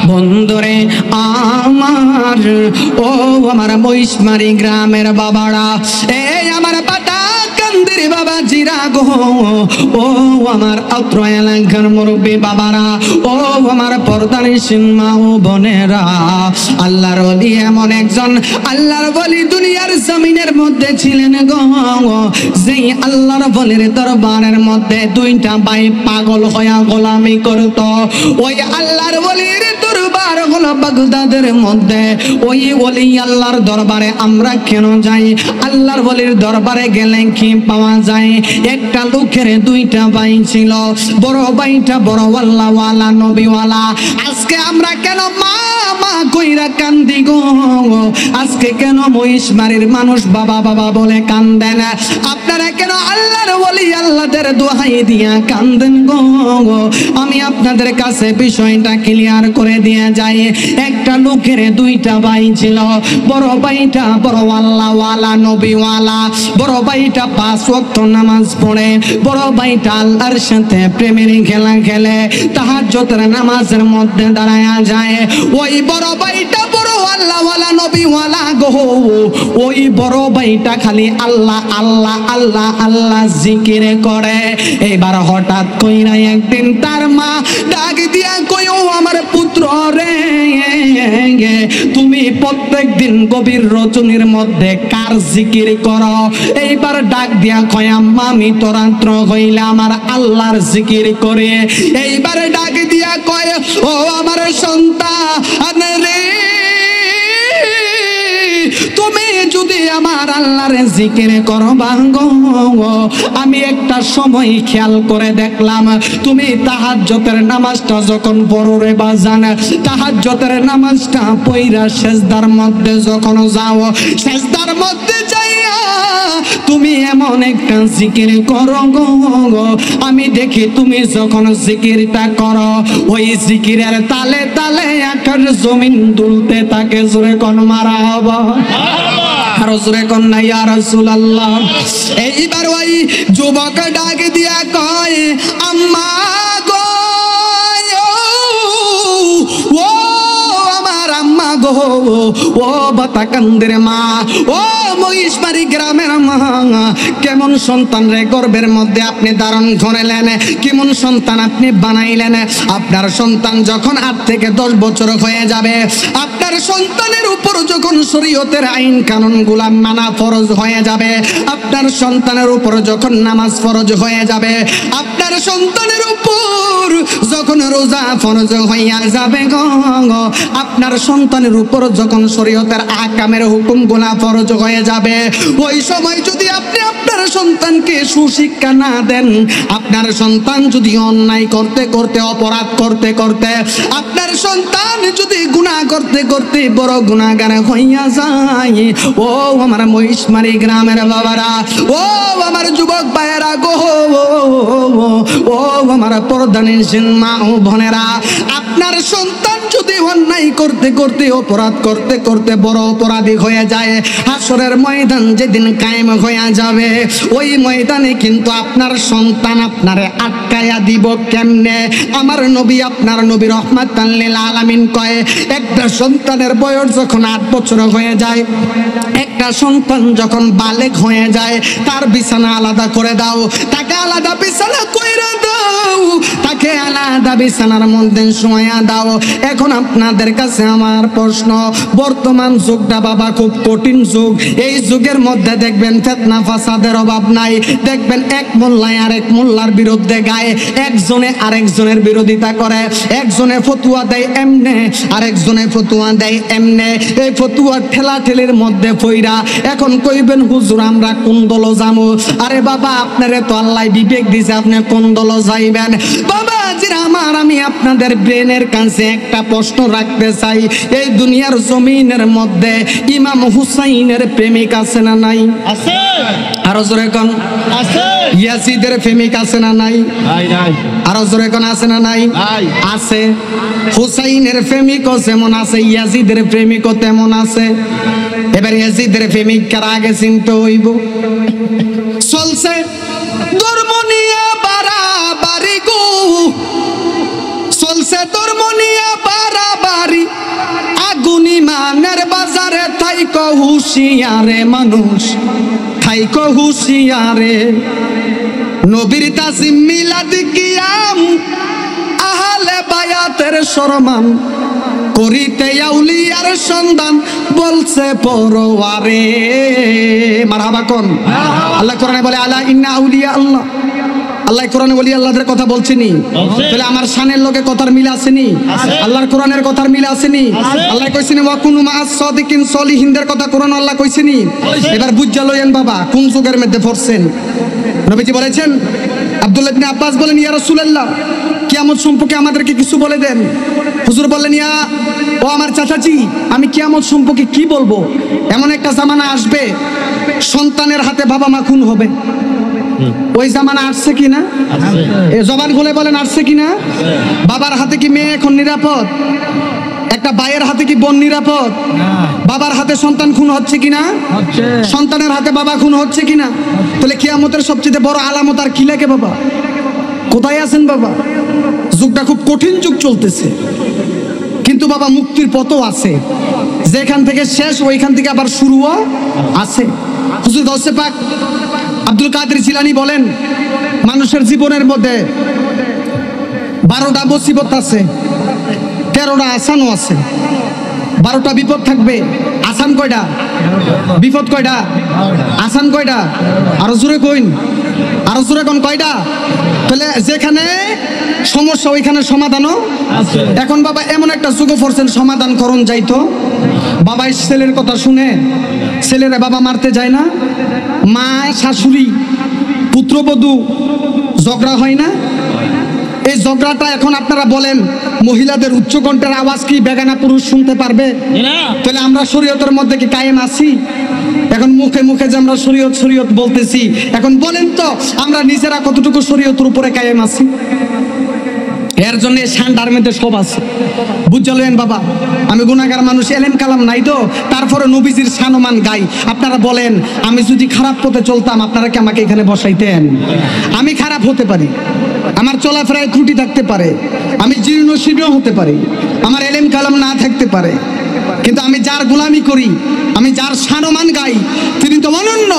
বন্ধুরে আমার, ও আমার মহিষমারি গ্রামের বাবারা, এই আমার পাতা কান্দির বাবা জিরা গো, ও আমার অত্র এলাকার মুরব্বী বাবারা, ও আমার পর্দানিসীন মা ও বোনেরা, আল্লাহর ওলি এমন একজন আল্লাহর ওলি দুনিয়ার জমিনের মধ্যে ছিলেন গো, যেই আল্লাহর ওলির দরবারের মধ্যে দুইটা ভাই পাগল হইয়া গোলামি করত। ওই আল্লাহর ওলির দরবার হলো বাগদাদের মধ্যে। ওই ওলি আল্লাহর দরবারে আমরা কেন যাই? আল্লাহর ওলির দরবারে গেলে কি পাওয়া যায়? একটা লোকের দুইটা ভাই ছিল, বড় ভাইটা বড় আল্লাহওয়ালা নবীওয়ালা। আজকে আমরা কেন মা মা কইরা কান্দি গো? আজকে কেন মহিষমারির মানুষ বাবা বাবা বলে কান্দেন? আপনারা কেন আল্লাহর ওলি আল্লাহদের দোহাই দিয়া কান্দেন গো? আমি আপনাদের কাছে বিষয়টা ক্লিয়ার করে দিয়ে যাই। একটা লোকের দুইটা ভাই ছিল, বড় ভাইটা বড় আল্লাহওয়ালা নবীওয়ালা, বড় ভাইটা 5 ওয়াক্ত নামাজ পড়ে, বড় ভাইটা আল্লাহর সাথে প্রেমের খেলা খেলে, তাহাজ্জুদের নামাজের মধ্যে দাঁড়ায়া যায়। ওই বড় ভাইটা বড় আল্লাহওয়ালা নবীওয়ালা গো, ওই বড় ভাইটা খালি আল্লাহ আল্লাহ আল্লাহ আল্লাহ জিকির করে। এবার হঠাৎ কইরা একদিন তার মা ডাক দিয়া কইও, আমার পুত্র রে, তুমি প্রত্যেক দিন গভীর রজনীর মধ্যে কার জিকির করো? এইবার ডাক দিয়া কয়, আম্মা আমি তো রাত্র হইলে আমার আল্লাহর জিকির করে। এইবার ডাক দিয়া কয়, ও আমার সন্তান রে, তুমি যদি আমার আল্লাহর জিকির করো বাঙ্গো, আমি একটা সময় খেয়াল করে দেখলাম তুমি তাহাজ্জুদের নামাজটা যখন পড়ো রে বাজান, তাহাজ্জুদের নামাজটা পইরা সেজদার মধ্যে যখন যাও, সেজদার মধ্যে যাইয়া তুমি এমন একটা জিকির করো গো, আমি দেখি তুমি যখন জিকিরটা করো, ওই জিকিরের তালে তালে আকাশ জমিন দুলতে থাকে। জোরে কোন মারহাবা, আর জোরে কোন না ইয়া রাসূলুল্লাহ। এইবার ওই যুবক ডাক দিয়া কয়, আম্মা গো, ও আমার আম্মা গো, ও বাতাকান্দের মা, ও মহিষমারি গ্রামের মা, কেমন সন্তান রে গর্ভের মধ্যে আপনি ধারণ করলেন, কেমন সন্তান আপনি বানাইলেন? আপনার সন্তান যখন 8 থেকে 10 বছর হয়ে যাবে, আপনার সন্তানের উপর যখন শরীয়তের আইন কানুন গুলা মানা ফরজ হয়ে যাবে, আপনার সন্তানের উপর যখন নামাজ ফরজ হয়ে যাবে, আপনার সন্তানের উপর যখন রোজা ফরজ হইয়া যাবে গো, আপনার সন্তানের উপর যখন শরীয়তের আহকামের হুকুম গুলা ফরজ হয়ে যাবে। ওই সময় যদি আপনি আপনার সন্তানকে সুশিক্ষা না দেন, আপনার সন্তান যদি অন্যায় করতে করতে, অপরাধ করতে করতে, আপনার সন্তান যদি গুনাহ করতে করতে বড় গুনাহগার হইয়া যায়, ও আমার মহিষমারি গ্রামের বাবারা, ও আমার যুবক ভাইয়েরা গো, ও আমার পর্দানিশীল মা ও বোনেরা, আপনার সন্তান যদি অন্যায় করতে করতে, অপরাধ করতে করতে বড় অপরাধী হয়ে যায়, হাসরের ময়দান যেদিন কায়েম হয়ে যাবে, ওই ময়দানে কিন্তু আপনার সন্তান আপনারে আটকায়া দিব কেমনে? আমার নবী, আপনার নবী রহমাতাল লিল আলামিন কয়, একটা সন্তানের বয়স যখন 8 বছর হয়ে যায়, একটা সন্তান যখন বালেগ হয়ে যায়, তার বিছানা আলাদা করে দাও, তাকে আলাদা বিছানা কইরা দাও, তাকে আলাদা বিছানার মধ্যে শোয়া দাও। এখন আপনাদের কাছে আমার প্রশ্ন, বর্তমান যুগটা বাবা খুব কঠিন যুগ। এই যুগের মধ্যে দেখবেন ফিতনা ফাসাদের অভাব নাই। দেখবেন এক মোল্লায় আরেক মোল্লার বিরুদ্ধে গায়, একজনে আরেকজনের বিরোধিতা করে, একজনে ফতুয়া দেয় এমনে, আরেকজনে ফতুয়া দেয় এমনে। এই ফতুয়ার ঠেলাঠেলির মধ্যে পইরা এখন কইবেন হুজুর আমরা কোন দল যামু? আরে বাবা, আপনারে তো আল্লাহ বিবেক দিছে, আপনি কোন দল যাইবেন? বাবা আমার, আমি আপনাদের ব্রেনের কাছে একটা প্রশ্ন রাখতে চাই, এই দুনিয়ার জমিনের মধ্যে ইমাম হুসাইনের প্রেমিক আছে না নাই? আছে। আরো জোরে কোন আছে? ইয়াজিদের প্রেমিক আছে না নাই? নাই। আরো জোরে কোন আছে না নাই? আছে। হুসাইনের প্রেমিকও যেমন আছে, ইয়াজিদের প্রেমিকও তেমন আছে। এবার ইয়াজিদের প্রেমিক কারা আগে চিনতে হইব। চলছে ধর্ম নিয়ে বাড়াবাড়ি গো, চলছে ধর্ম নিয়ে বাড়াবাড়ি, আগুন ইমানের বাজারে থাইকো হুঁশিয়ারে মানুষ, থাইকো হুঁশিয়ারে। নবীর তাজিম মিলাদ কিয়াম আহলে বায়াতের শরমান, করিতে আউলিয়ার সন্ধান বলছে পরওয়ারে। মারহাবা কোন? আল্লাহ কোরআনে বলে আলা ইন্না আউলিয়া আল্লাহ, আল্লাহ কোরআনে বলি আল্লাহদের কথা বলছেনি, তাহলে আমার শানের লগে কথার মিল আসেনি? আল্লাহর কোরআনের কথার মিল আসেনি? আল্লাহ কইছেনি ওয়া কুনু মাআস সাদিকিন সলিহিনদের কথা কোরআন আল্লাহ কইছেনি। এবার বুঝা লইয়েন বাবা কোন যুগের মধ্যে পড়ছেন। নবীজি বলেছেন, আব্দুল্লাহ ইবনে আব্বাস বলেন, ইয়া রাসূলুল্লাহ কিয়ামত সম্পর্কে আমাদেরকে কিছু বলে দেন। হুজুর বললেন, ইয়া ও আমার চাচাজি, আমি কিয়ামত সম্পর্কে কি বলবো? এমন একটা জামানা আসবে সন্তানের হাতে বাবা মা খুন হবে। ওই জামানা আসছে কিনা? এ জবান খুলে বলেন আসছে কিনা? বাবার হাতে কি মেয়ে এখন নিরাপদ? একটা ভাইয়ের হাতে কি বোন নিরাপদ? বাবার হাতে সন্তান খুন হচ্ছে কিনা? সন্তানের হাতে বাবা খুন হচ্ছে কিনা? তাহলে কিয়ামতের সবচেয়ে বড় আলামত আর কি লাগে বাবা? কোথায় আছেন বাবা? যুগটা খুব কঠিন যুগ চলতেছে, কিন্তু বাবা মুক্তির পথও আছে। যেখান থেকে শেষ ওইখান থেকে আবার শুরুও আছে। হুজুর গাউসে পাক আব্দুল কাদের জিলানী বলেন, মানুষের জীবনের মধ্যে 12টা মুসিবত আছে, 13টা আসানও আছে। 12টা বিপদ থাকবে, আসান কয়টা? বিপদ কয়টা? আসান কয়টা? আরো জোরে কইন, আরো জোরে কোন কয়টা? তাহলে যেখানে সমস্যা ওইখানে সমাধানও আছে। এখন বাবা এমন একটা যুগ পড়ছেন সমাধান করণ যাইতো। বাবা ছেলের কথা শুনে ছেলেরা বাবা মারতে যায় না, মা শাশুড়ি পুত্রবধূ ঝগড়া হয় না? এই ঝগড়াটা এখন আপনারা বলেন মহিলাদের উচ্চকণ্ঠের আওয়াজ কি বেগানা পুরুষ শুনতে পারবে? তাহলে আমরা শরীয়তের মধ্যে কি কায়েম আছি? এখন মুখে মুখে যে আমরা শরীয়ত শরীয়ত বলতেছি, এখন বলেন তো আমরা নিজেরা কতটুকু শরীয়তের উপরে কায়েম আছি? এর জন্য শান্ডার মধ্যে সব আছে। বুঝলেন বাবা, আমি গুনাহগার মানুষ, এলেম কালাম নাই তো, তারপরে নবীজির শানমান গাই। আপনারা বলেন আমি যদি খারাপ পথে চলতাম আপনারা কি আমাকে এখানে বসাইতেন? আমি খারাপ হতে পারি, আমার চলাফেরায় ত্রুটি থাকতে পারে, আমি জীর্ণ শীর্ণ হতে পারি, আমার এলেম কালাম না থাকতে পারে, কিন্তু আমি যার গোলামি করি, আমি যার শানমান গাই, তিনি তো অনন্য।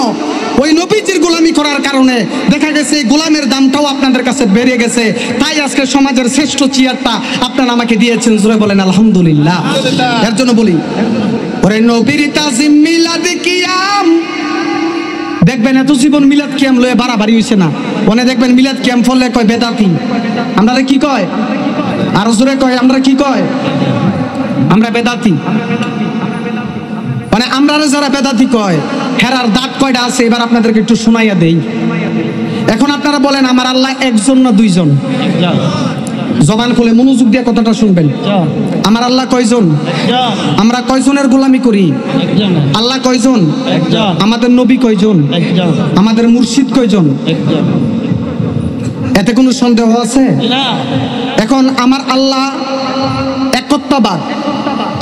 ওই নবীজির গোলামি করার কারণে দেখা গেছে গোলামের দামটাও আপনাদের কাছে বেড়ে গেছে। তাই আজকে সমাজের শ্রেষ্ঠ চেয়ারটা আপনারা আমাকে দিয়েছেন। জোরে বলেন আলহামদুলিল্লাহ। এর জন্য বলি, ওরে নবীর তাজিম মিলাদ কিয়াম, দেখবেন এত জীবন মিলাদ কিয়াম লয়ে বাড়াবাড়ি হইছে না। মনে দেখবেন মিলাদ কিয়াম ফলে কয় বেদাতি, আমরা কি কয়? আরো জোরে কয়, আমরা কি কয়? আমরা বেদাতি। মানে আমরা যারা বেদাতি কয় হেরার দাঁত কয়টা আছে এবার আপনাদেরকে একটু শোনাইয়া দেই। এখন আপনারা বলেন আমার আল্লাহ একজন না দুইজন? জবান খুলে মনোযোগ দিয়ে কথাটা শুনবেন। আমার আল্লাহ কয়জন? আমরা কয়জনের গোলামি করি? আল্লাহ কয়জন? আমাদের নবী কয়জন? আমাদের মুর্শিদ কয়জন? এতে কোনো সন্দেহ আছে? এখন আমার আল্লাহ একত্ববাদ,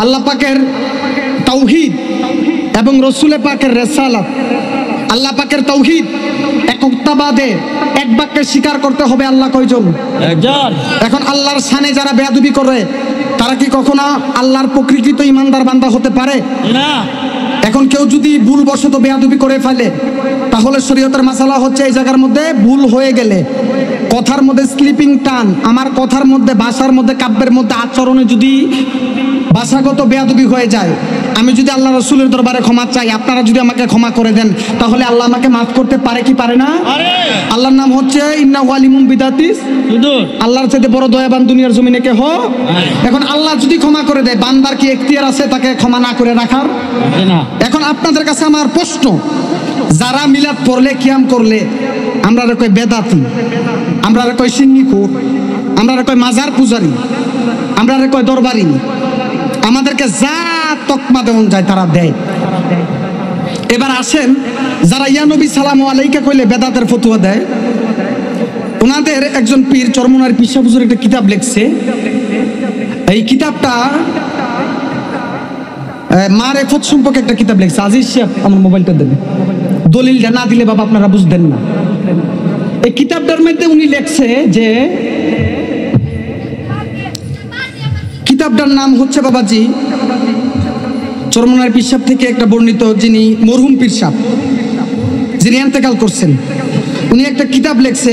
আল্লাহ পাকের তাওহীদ এবং রসুল পাকের রিসালাত, আল্লাহ পাকের তাওহীদ একত্ববাদে এক বাক্যে স্বীকার করতে হবে আল্লাহ কয়জন? একজন। এখন আল্লাহর শানে যারা বেয়াদবি করে তারা কি কখনো আল্লাহর প্রকৃতিত ইমানদার বান্দা হতে পারে? না। এখন কেউ যদি ভুলবশত বেয়াদবি করে ফেলে তাহলে শরীয়তের মাসালা হচ্ছে এই জায়গার মধ্যে ভুল হয়ে গেলে কথার মধ্যে স্লিপিং টান, আমার কথার মধ্যে ভাষার মধ্যে কাব্যের মধ্যে আচরণে যদি ভাষাগত বেয়াদবি হয়ে যায়, আমি যদি আল্লাহ রসুলের দরবারে ক্ষমা চাই, আপনারা যদি আমাকে ক্ষমা করে দেন তাহলে আল্লাহ আমাকে মাফ করতে পারে কি পারে না? আল্লাহর নাম হচ্ছে ইন্নাহু আলিমুম বিদাতিস সুদূর, আল্লাহর চাইতে বড় দয়াবান দুনিয়ার জমিনে কে হো? এখন আল্লাহ যদি ক্ষমা করে দেয় বান্দার কি এখতিয়ার আছে তাকে ক্ষমা না করে রাখার? এখন আপনাদের কাছে আমার প্রশ্ন, যারা মিলাদ পড়লে কিয়াম করলে আমরা কই বেদাতি, আমরা কই সিন্নিকুর, আমরা কই মাজার পূজারি, আমরা কই দরবারি, আমাদেরকে যা তকমা দেওয়া যায় তারা দেয়। এবার আসেন যারা ইয়া নবী সালামু আলাইকা কইলে বেদাতের ফতোয়া দেয়, ওনাদের একজন পীর চরমনার পিসা হুজুর একটা কিতাব লিখছে। এই কিতাবটা মারেফত সম্পর্কে একটা কিতাব লিখছে। আজিজ সাহেব আমার মোবাইলটা দেন, দলিলটা না দিলে বাবা আপনারা বুঝবেন না। এই কিতাবটার মধ্যে উনি লিখছে যে কিতাবটার নাম হচ্ছে বাবাজি চরমনার পীর সাহেব থেকে একটা বর্ণিত, যিনি মরহুম পীর সাহেব যিনি ইন্তেকাল করছেন, উনি একটা কিতাব লিখছে।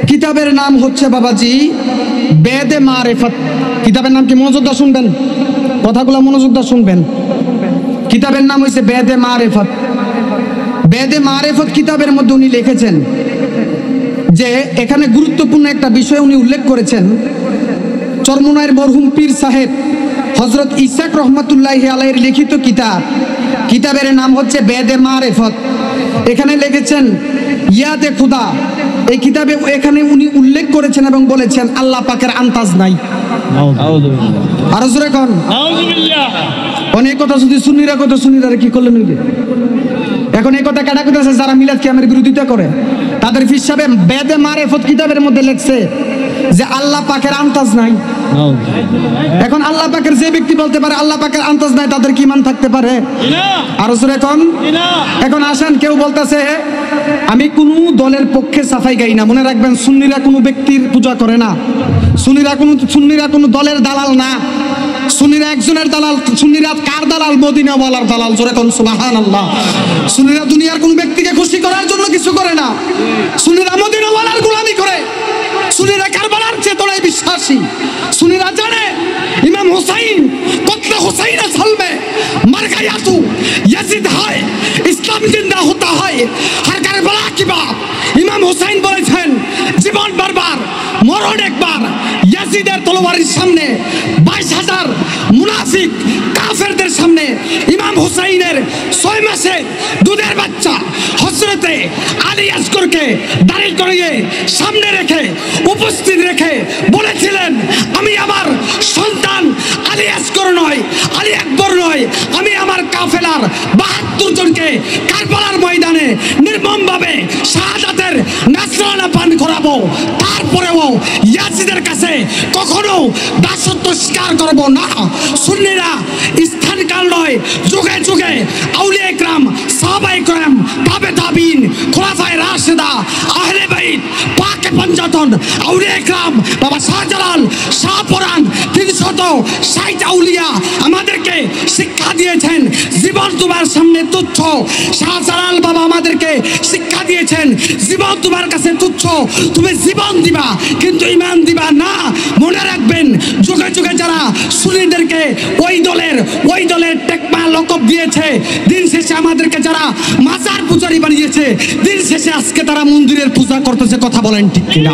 কিতাবের নাম হচ্ছে বাবাজি বেদে মারেফত। কিতাবের নাম কি? মনোযোগ দিয়ে শুনবেন, কথাগুলো মনোযোগ দিয়ে শুনবেন। কিতাবের নাম হচ্ছে বেদে মারেফত। বেদে মারেফত কিতাবের মধ্যে উনি লিখেছেন যে এখানে গুরুত্বপূর্ণ একটা বিষয় উনি উল্লেখ করেছেন। চরমনায়ের মরহুম পীর সাহেব হযরত ইসাক রহমাতুল্লাহি আলাইহির লিখিত কিতাব, কিতাবের নাম হচ্ছে বেদে মারেফত। এখানে লিখেছেন ইয়াদে খুদা। এই কিতাবে এখানে উনি উল্লেখ করেছেন এবং বলেছেন আল্লাহ পাকের আন্তাজ নাই। আর জোরে কোন অনেক কথা যদি সুন্নিরা কত সুন্নিরা কি করলেন? এখন এই কথা কাটা কইতাছে যারা মিলাদ কিয়ামের বিরোধিতা করে, তাদের পীর সাহেব বেদে মারেফত কিতাবের মধ্যে লিখছে যে আল্লাহ পাকের আন্তাজ নাই। এখন আল্লাহ পাকের যে ব্যক্তি বলতে পারে আল্লাহ পাকের আন্তাজ নাই, তাদের কি ইমান থাকতে পারে? আর জোরে কোন। এখন আসেন, কেউ বলতেছে আমি কোনো দলের পক্ষে সাফাই গাই না। মনে রাখবেন সুন্নিরা কোনো ব্যক্তির পূজা করে না, সুন্নিরা কোনো দলের দালাল না, সুন্নিরা একজনের দালাল। সুন্নিরা কার দালাল? মদিনাওয়ালার দালাল। জোরে কোন সুবহানাল্লাহ। সুন্নিরা দুনিয়ার কোনো ব্যক্তিকে খুশি করার জন্য কিছু করে না, সুন্নিরা মদিনাওয়ালার গোলামি করে। সুন্নিরা কারবালার চেতনায় বিশ্বাসী। সুন্নিরা জানে ইমাম হুসাইন কতলা হুসাইন সালবে মার গায়া তু ইয়াজিদ হয়, ইসলাম জিন্দা হতা হয় হর কারবালা কি বাত। ইমাম হুসাইন বলেছেন জীবন বারবার মরণ একবার। ইয়াজিদের তলোয়ারের সামনে 22,000 মুনাফিক কাফেরদের সামনে ইমাম হুসাইনের 6 মাসে দুধের বাচ্চা হযরতে আলী আসগরকে দাঁড়িয়ে করিয়ে সামনে রেখে উপস্থিত রেখে বলেছিলেন আমি আমার সন্তান আলী আসগর নয়, আলী আকবর নয়, আমি আমার কাফেলার 72 জনকে কারবালার ময়দানে নির্মমভাবে শাহাদাতের নাসরানা পান করাবো, তারপরেও ইয়াজিদের কাছে কখনো দাসত্ব স্বীকার করব না। সুন্নিরা স্থানকাল নয়, যুগে যুগে আউলিয়া ইকরাম, সাহাবায়ে ইকরাম, তাবে তাবিন, খুলাফায়ে রাশিদা, আহলে বাইত, পাকে পঞ্জাতন, আউলিয়া ইকরাম, বাবা শাহজালাল, শাহপরান, 360 আউলিয়া আমাদেরকে শিক্ষা দিয়েছেন জীবন তোমার সামনে তুচ্ছ। শাহজালাল বাবা আমাদেরকে শিক্ষা দিয়েছেন জীবন তোমার কাছে তুচ্ছ, তুমি জীবন দিবা কিন্তু ঈমান দিবা না। মনে রাখবেন যুগে যুগে যারা সুন্নিদেরকে ওই দলের টেকমা লকব দিয়েছে, দিন শেষে আমাদেরকে যারা মাজার পূজারি বানিয়েছে, দিন শেষে আজকে তারা মন্দিরের পূজা করতেছে। কথা বলেন ঠিক কিনা?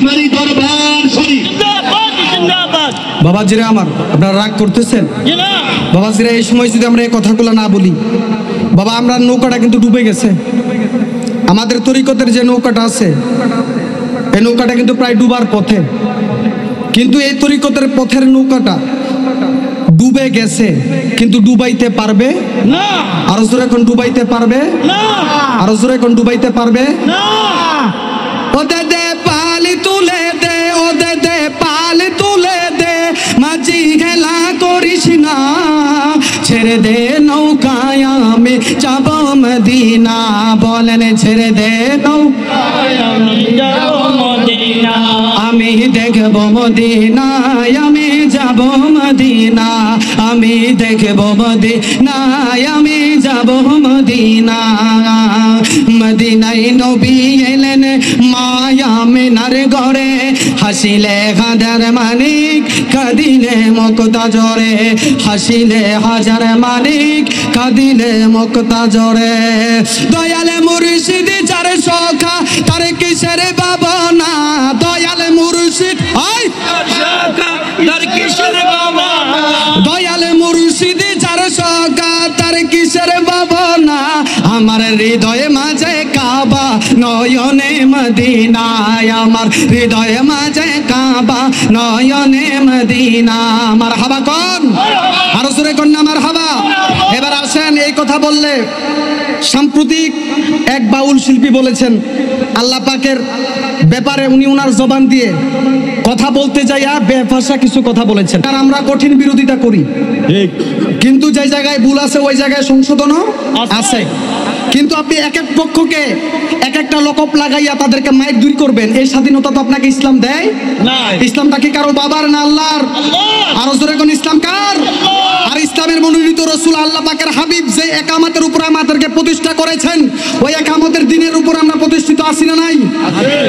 ইসমাইলি দরবার শরীফ জিন্দাবাদ। বাবাজিরা আমার, আপনারা রাগ করতেছেন? জি না। বাবাজিরা, এই সময় যদি আমরা এই কথাগুলো না বলি, বাবা আমরা নৌকাটা কিন্তু ডুবে গেছে। আমাদের তরিকতের যে নৌকাটা আছে, এই নৌকাটা কিন্তু প্রায় ডুবার পথে। কিন্তু এই তরিকতের পথের নৌকাটা ডুবে গেছে, কিন্তু ডুবাইতে পারবে না আরো জোরে এখন ডুবাইতে পারবে না আরো জোরে এখন ডুবাইতে পারবে না। ওদে দে পালি তুলে দে, ওদে দে পালি তুলে দে, মাঝি খেলা করিস না, ছেড়ে দে নৌকায় আমি যাব মদিনা। বলেন ছেড়ে দে নৌকায় আমি যাব মদিনা। আমি দেখব মদিনায়, আমি যাব মদিনা, আমি দেখব মদিনায়, আমি যাব মদিনা। মদিনায় নবী এলেন মায়া মিনার ঘরে, হাসিলে হাজার মানিক, কাঁদিলে মুক্তা জরে, হাসিলে হাজার মানিক, কাঁদিলে মুক্তা জরে। দয়ালে মুর্শিদ যার সখা, তার কিসের ভাবনা, দয়ালে মুর্শিদ আয় তার কিসের বাবা, দয়ালে মুর্শিদ যার সখা, তার কিসের ভাবনা, আমার হৃদয়ে মাঝে কাবা, নয়নে মদিনায়, আমার হৃদয়ে মাঝে কাবা, নয়নে মদিনা। আমার হাবা কোন আরো জোরে কোন আমার হাবা। এবার আসেন, এই কথা বললে সাম্প্রতিক এক বাউল শিল্পী বলেছেন আল্লাহ পাকের ব্যাপারে, উনি ওনার জবান দিয়ে কথা বলতে যাইয়া বেভাষা কিছু কথা বলেছেন। আর আমরা কঠিন বিরোধিতা করি, কিন্তু যে জায়গায় ভুল আছে ওই জায়গায় সংশোধনও আছে। কিন্তু আপনি এক এক পক্ষকে এক একটা লকব লাগাইয়া তাদেরকে মাইক দূর করবেন, এই স্বাধীনতা তো আপনাকে ইসলাম দেয় না। ইসলামটা কি কারো বাবার না আল্লাহর? আরো জোরে কোন ইসলাম কার? আর ইসলামের মনোনীত রাসূল আল্লাহ পাকের হাবিব যে একামতের উপর আমাদেরকে প্রতিষ্ঠা করেছেন, ওই একামতের দিনের উপর আমরা প্রতিষ্ঠিত আছি না নাই?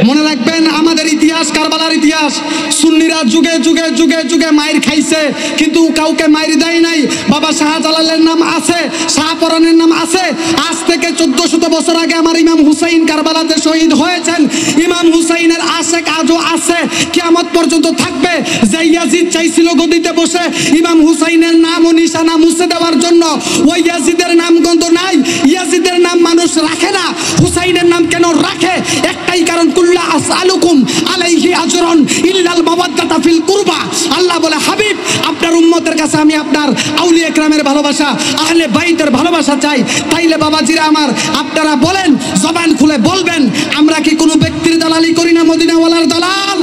মনে রাখবেন, আমাদের ইতিহাস কারবালার ইতিহাস। সুন্নিরা যুগে যুগে যুগে যুগে মাইর খাইছে, কিন্তু কাউকে মাইর দেয় নাই। বাবা শাহজালালের নাম আছে, শাহপরানের নাম আছে। আজ থেকে 1400 বছর আগে আমার ইমাম হুসাইন কারবালাতে শহীদ হয়েছেন। ইমাম হুসাইনের আশেক আজও আছে, কিয়ামত পর্যন্ত থাকবে। যে ইয়াজিদ চাইছিল গদিতে বসে ইমাম হুসাইনের নাম ও নিশানা মুছে দেওয়ার জন্য, ওই ইয়াজিদের নাম গন্ধ নাই। ইয়াজিদের নাম মানুষ রাখে না, হুসাইনের নাম কেন রাখে? একটাই কারণ, কুল্লা আসআলুকুম আলাইহি আজরান ইল্লাল মাওয়াদ্দাতা ফিল কুরবা। আল্লাহ বলে, হাবিব আপনার উম্মতের কাছে আমি আপনার আউলিয়া কেরামের ভালোবাসা, আহলে বাইতের ভালোবাসা চাই। তাইলে বাবাজিরা আমার, আপনারা বলেন, জবান খুলে বলবেন, আমরা কি কোনো ব্যক্তির দালালি করি না? মদিনাওয়ালার দালাল।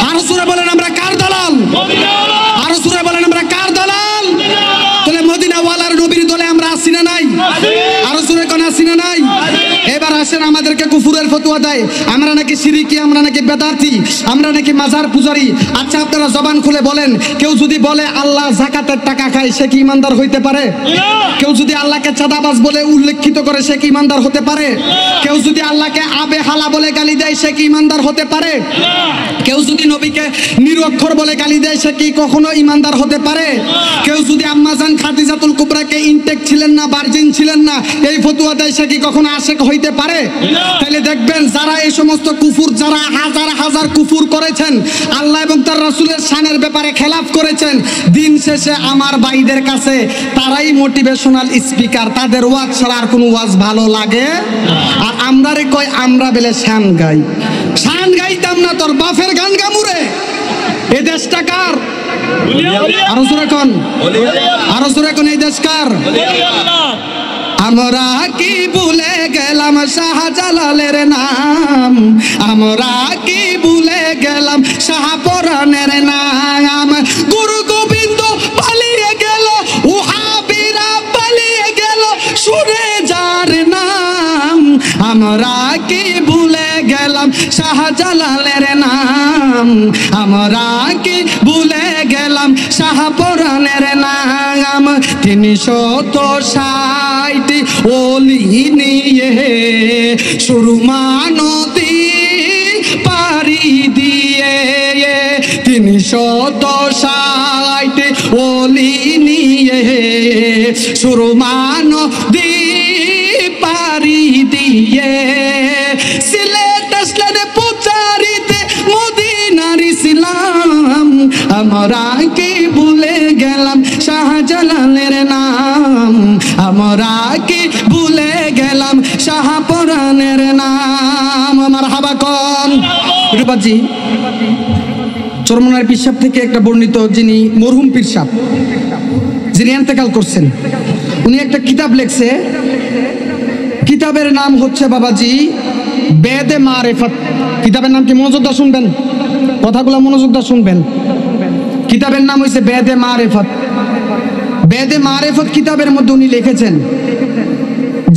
আরো জোরে বলেন, আমরা কার দালাল? আরো জোরে বলেন, আমরা কার দালাল? তাহলে মদিনাওয়ালার নবীর দলে আমরা আসি না নাই? আরো জোরে কোন আসি না নাই? এবার আসেন, আমাদেরকে কুফুরের ফতোয়া দেয়, আমরা নাকি শিরকি, আমরা নাকি বেদাতি, আমরা নাকি মাজার পূজারি। আচ্ছা আপনারা জবান খুলে বলেন, কেউ যদি বলে আল্লাহ যাকাতের টাকা খায়, সে কি ইমানদার হইতে পারে? কেউ যদি আল্লাহকে চাঁদাবাজ বলে উল্লেখিত করে, সে কি ইমানদার হতে পারে? কেউ যদি আল্লাহকে আবে হালা বলে গালি দেয়, সে কি ইমানদার হতে পারে? কেউ যদি নবীকে নিরক্ষর বলে গালি দেয়, সে কি কখনো ইমানদার হতে পারে? কেউ যদি আম্মাজান খাদিজাতুল কুবরাকে ইনটেক ছিলেন না, ভার্জিন ছিলেন না, এই ফতোয়া দেয়, সে কি কখনো আশেক হইতে পারে? তাহলে দেখবেন, যারা এই সমস্ত কুফুর, যারা হাজার হাজার কুফুর করেছেন, আল্লাহ এবং তার রাসূলের শানের ব্যাপারে খেলাফ করেছেন, দিন শেষে আমার ভাইদের কাছে তারাই মোটিভেশনাল স্পিকার। তাদের ওয়াজ ছাড়া আর কোনো ওয়াজ ভালো লাগে? আর আমরা রে কয়, আমরা বেলে শান গাই। শান গাইতাম না, তোর বাপের গান গামুরে। এ দেশটা কার? আরো জোরে কোন, আরো জোরে কোন, এই দেশ কার? আমরা কি ভুলে গেলাম শাহজালালের নাম? আমরা কি ভুলে গেলাম শাহপরানের নাম? গুরু গোবিন্দ পালিয়ে গেল, ওহাবীরা পালিয়ে গেল, শুনে যার নাম। আমরা কি ভুলে গেলাম শাহজালালের নাম? আমরা কি ভুলে গেলাম শাহপরানের নাম? 360 ওলি নিয়ে সুরমা নদী পাড়ি দিয়ে, 360 ওলি নিয়ে সুরমা নদী পাড়ি দিয়ে, সিলেট আসলেন পূজারিতে আমরা কি ভুলে গেলাম শাহজালালের নাম, আমরা কি ভুলে গেলাম শাহপরানের নাম। মারহাবা কোন রূপাজি। চরমনার পীর সাহেব থেকে একটা বর্ণিত, যিনি মরহুম পীর সাহেব, যিনি ইন্তেকাল করছেন, উনি একটা কিতাব লিখছে। কিতাবের নাম হচ্ছে বাবাজি বেদে মারেফত। কিতাবের নাম কি? মনোযোগ দিয়ে শুনবেন, কথাগুলো মনোযোগ দিয়ে শুনবেন। কিতাবের নাম হচ্ছে বেদে মারেফত। বেদে মারেফত কিতাবের মধ্যে উনি লিখেছেন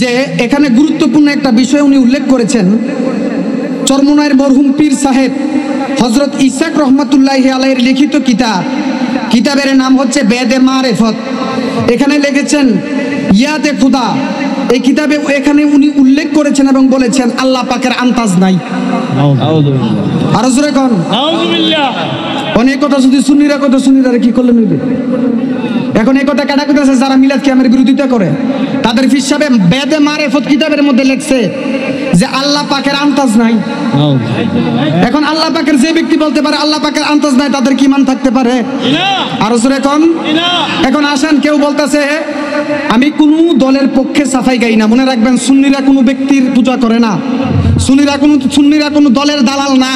যে এখানে গুরুত্বপূর্ণ একটা বিষয় উনি উল্লেখ করেছেন। চরমনায়ের মরহুম পীর সাহেব হযরত ইসাক রহমাতুল্লাহি আলাইহির লিখিত কিতাব, কিতাবের নাম হচ্ছে বেদে মারেফত। এখানে লিখেছেন ইয়াতে খুদা। এই কিতাবে এখানে উনি উল্লেখ করেছেন এবং বলেছেন আল্লাহ পাকের আন্তাজ নাই। আরো জোরে কোন আউযুবিল্লাহ। অনেক কথা যদি সুন্নিরা কথা, সুন্নিরা কি করলে নিবে? এখন এই কথা কাটা কইতাছে যারা মিলাদ কিয়ামের বিরোধিতা করে, তাদের পীর সাহেব বেদে মারেফত কিতাবের মধ্যে লিখছে যে আল্লাহ পাকের আন্তাজ নাই। এখন আল্লাহ পাকের যে ব্যক্তি বলতে পারে আল্লাহ পাকের আন্তাজ নাই, তাদের কি মান থাকতে পারে? আরো জোরে কোন। এখন আসেন, কেউ বলতেছে আমি কোনো দলের পক্ষে সাফাই গাই না। মনে রাখবেন, সুন্নিরা কোনো ব্যক্তির পূজা করে না, সুন্নিরা কোনো দলের দালাল না।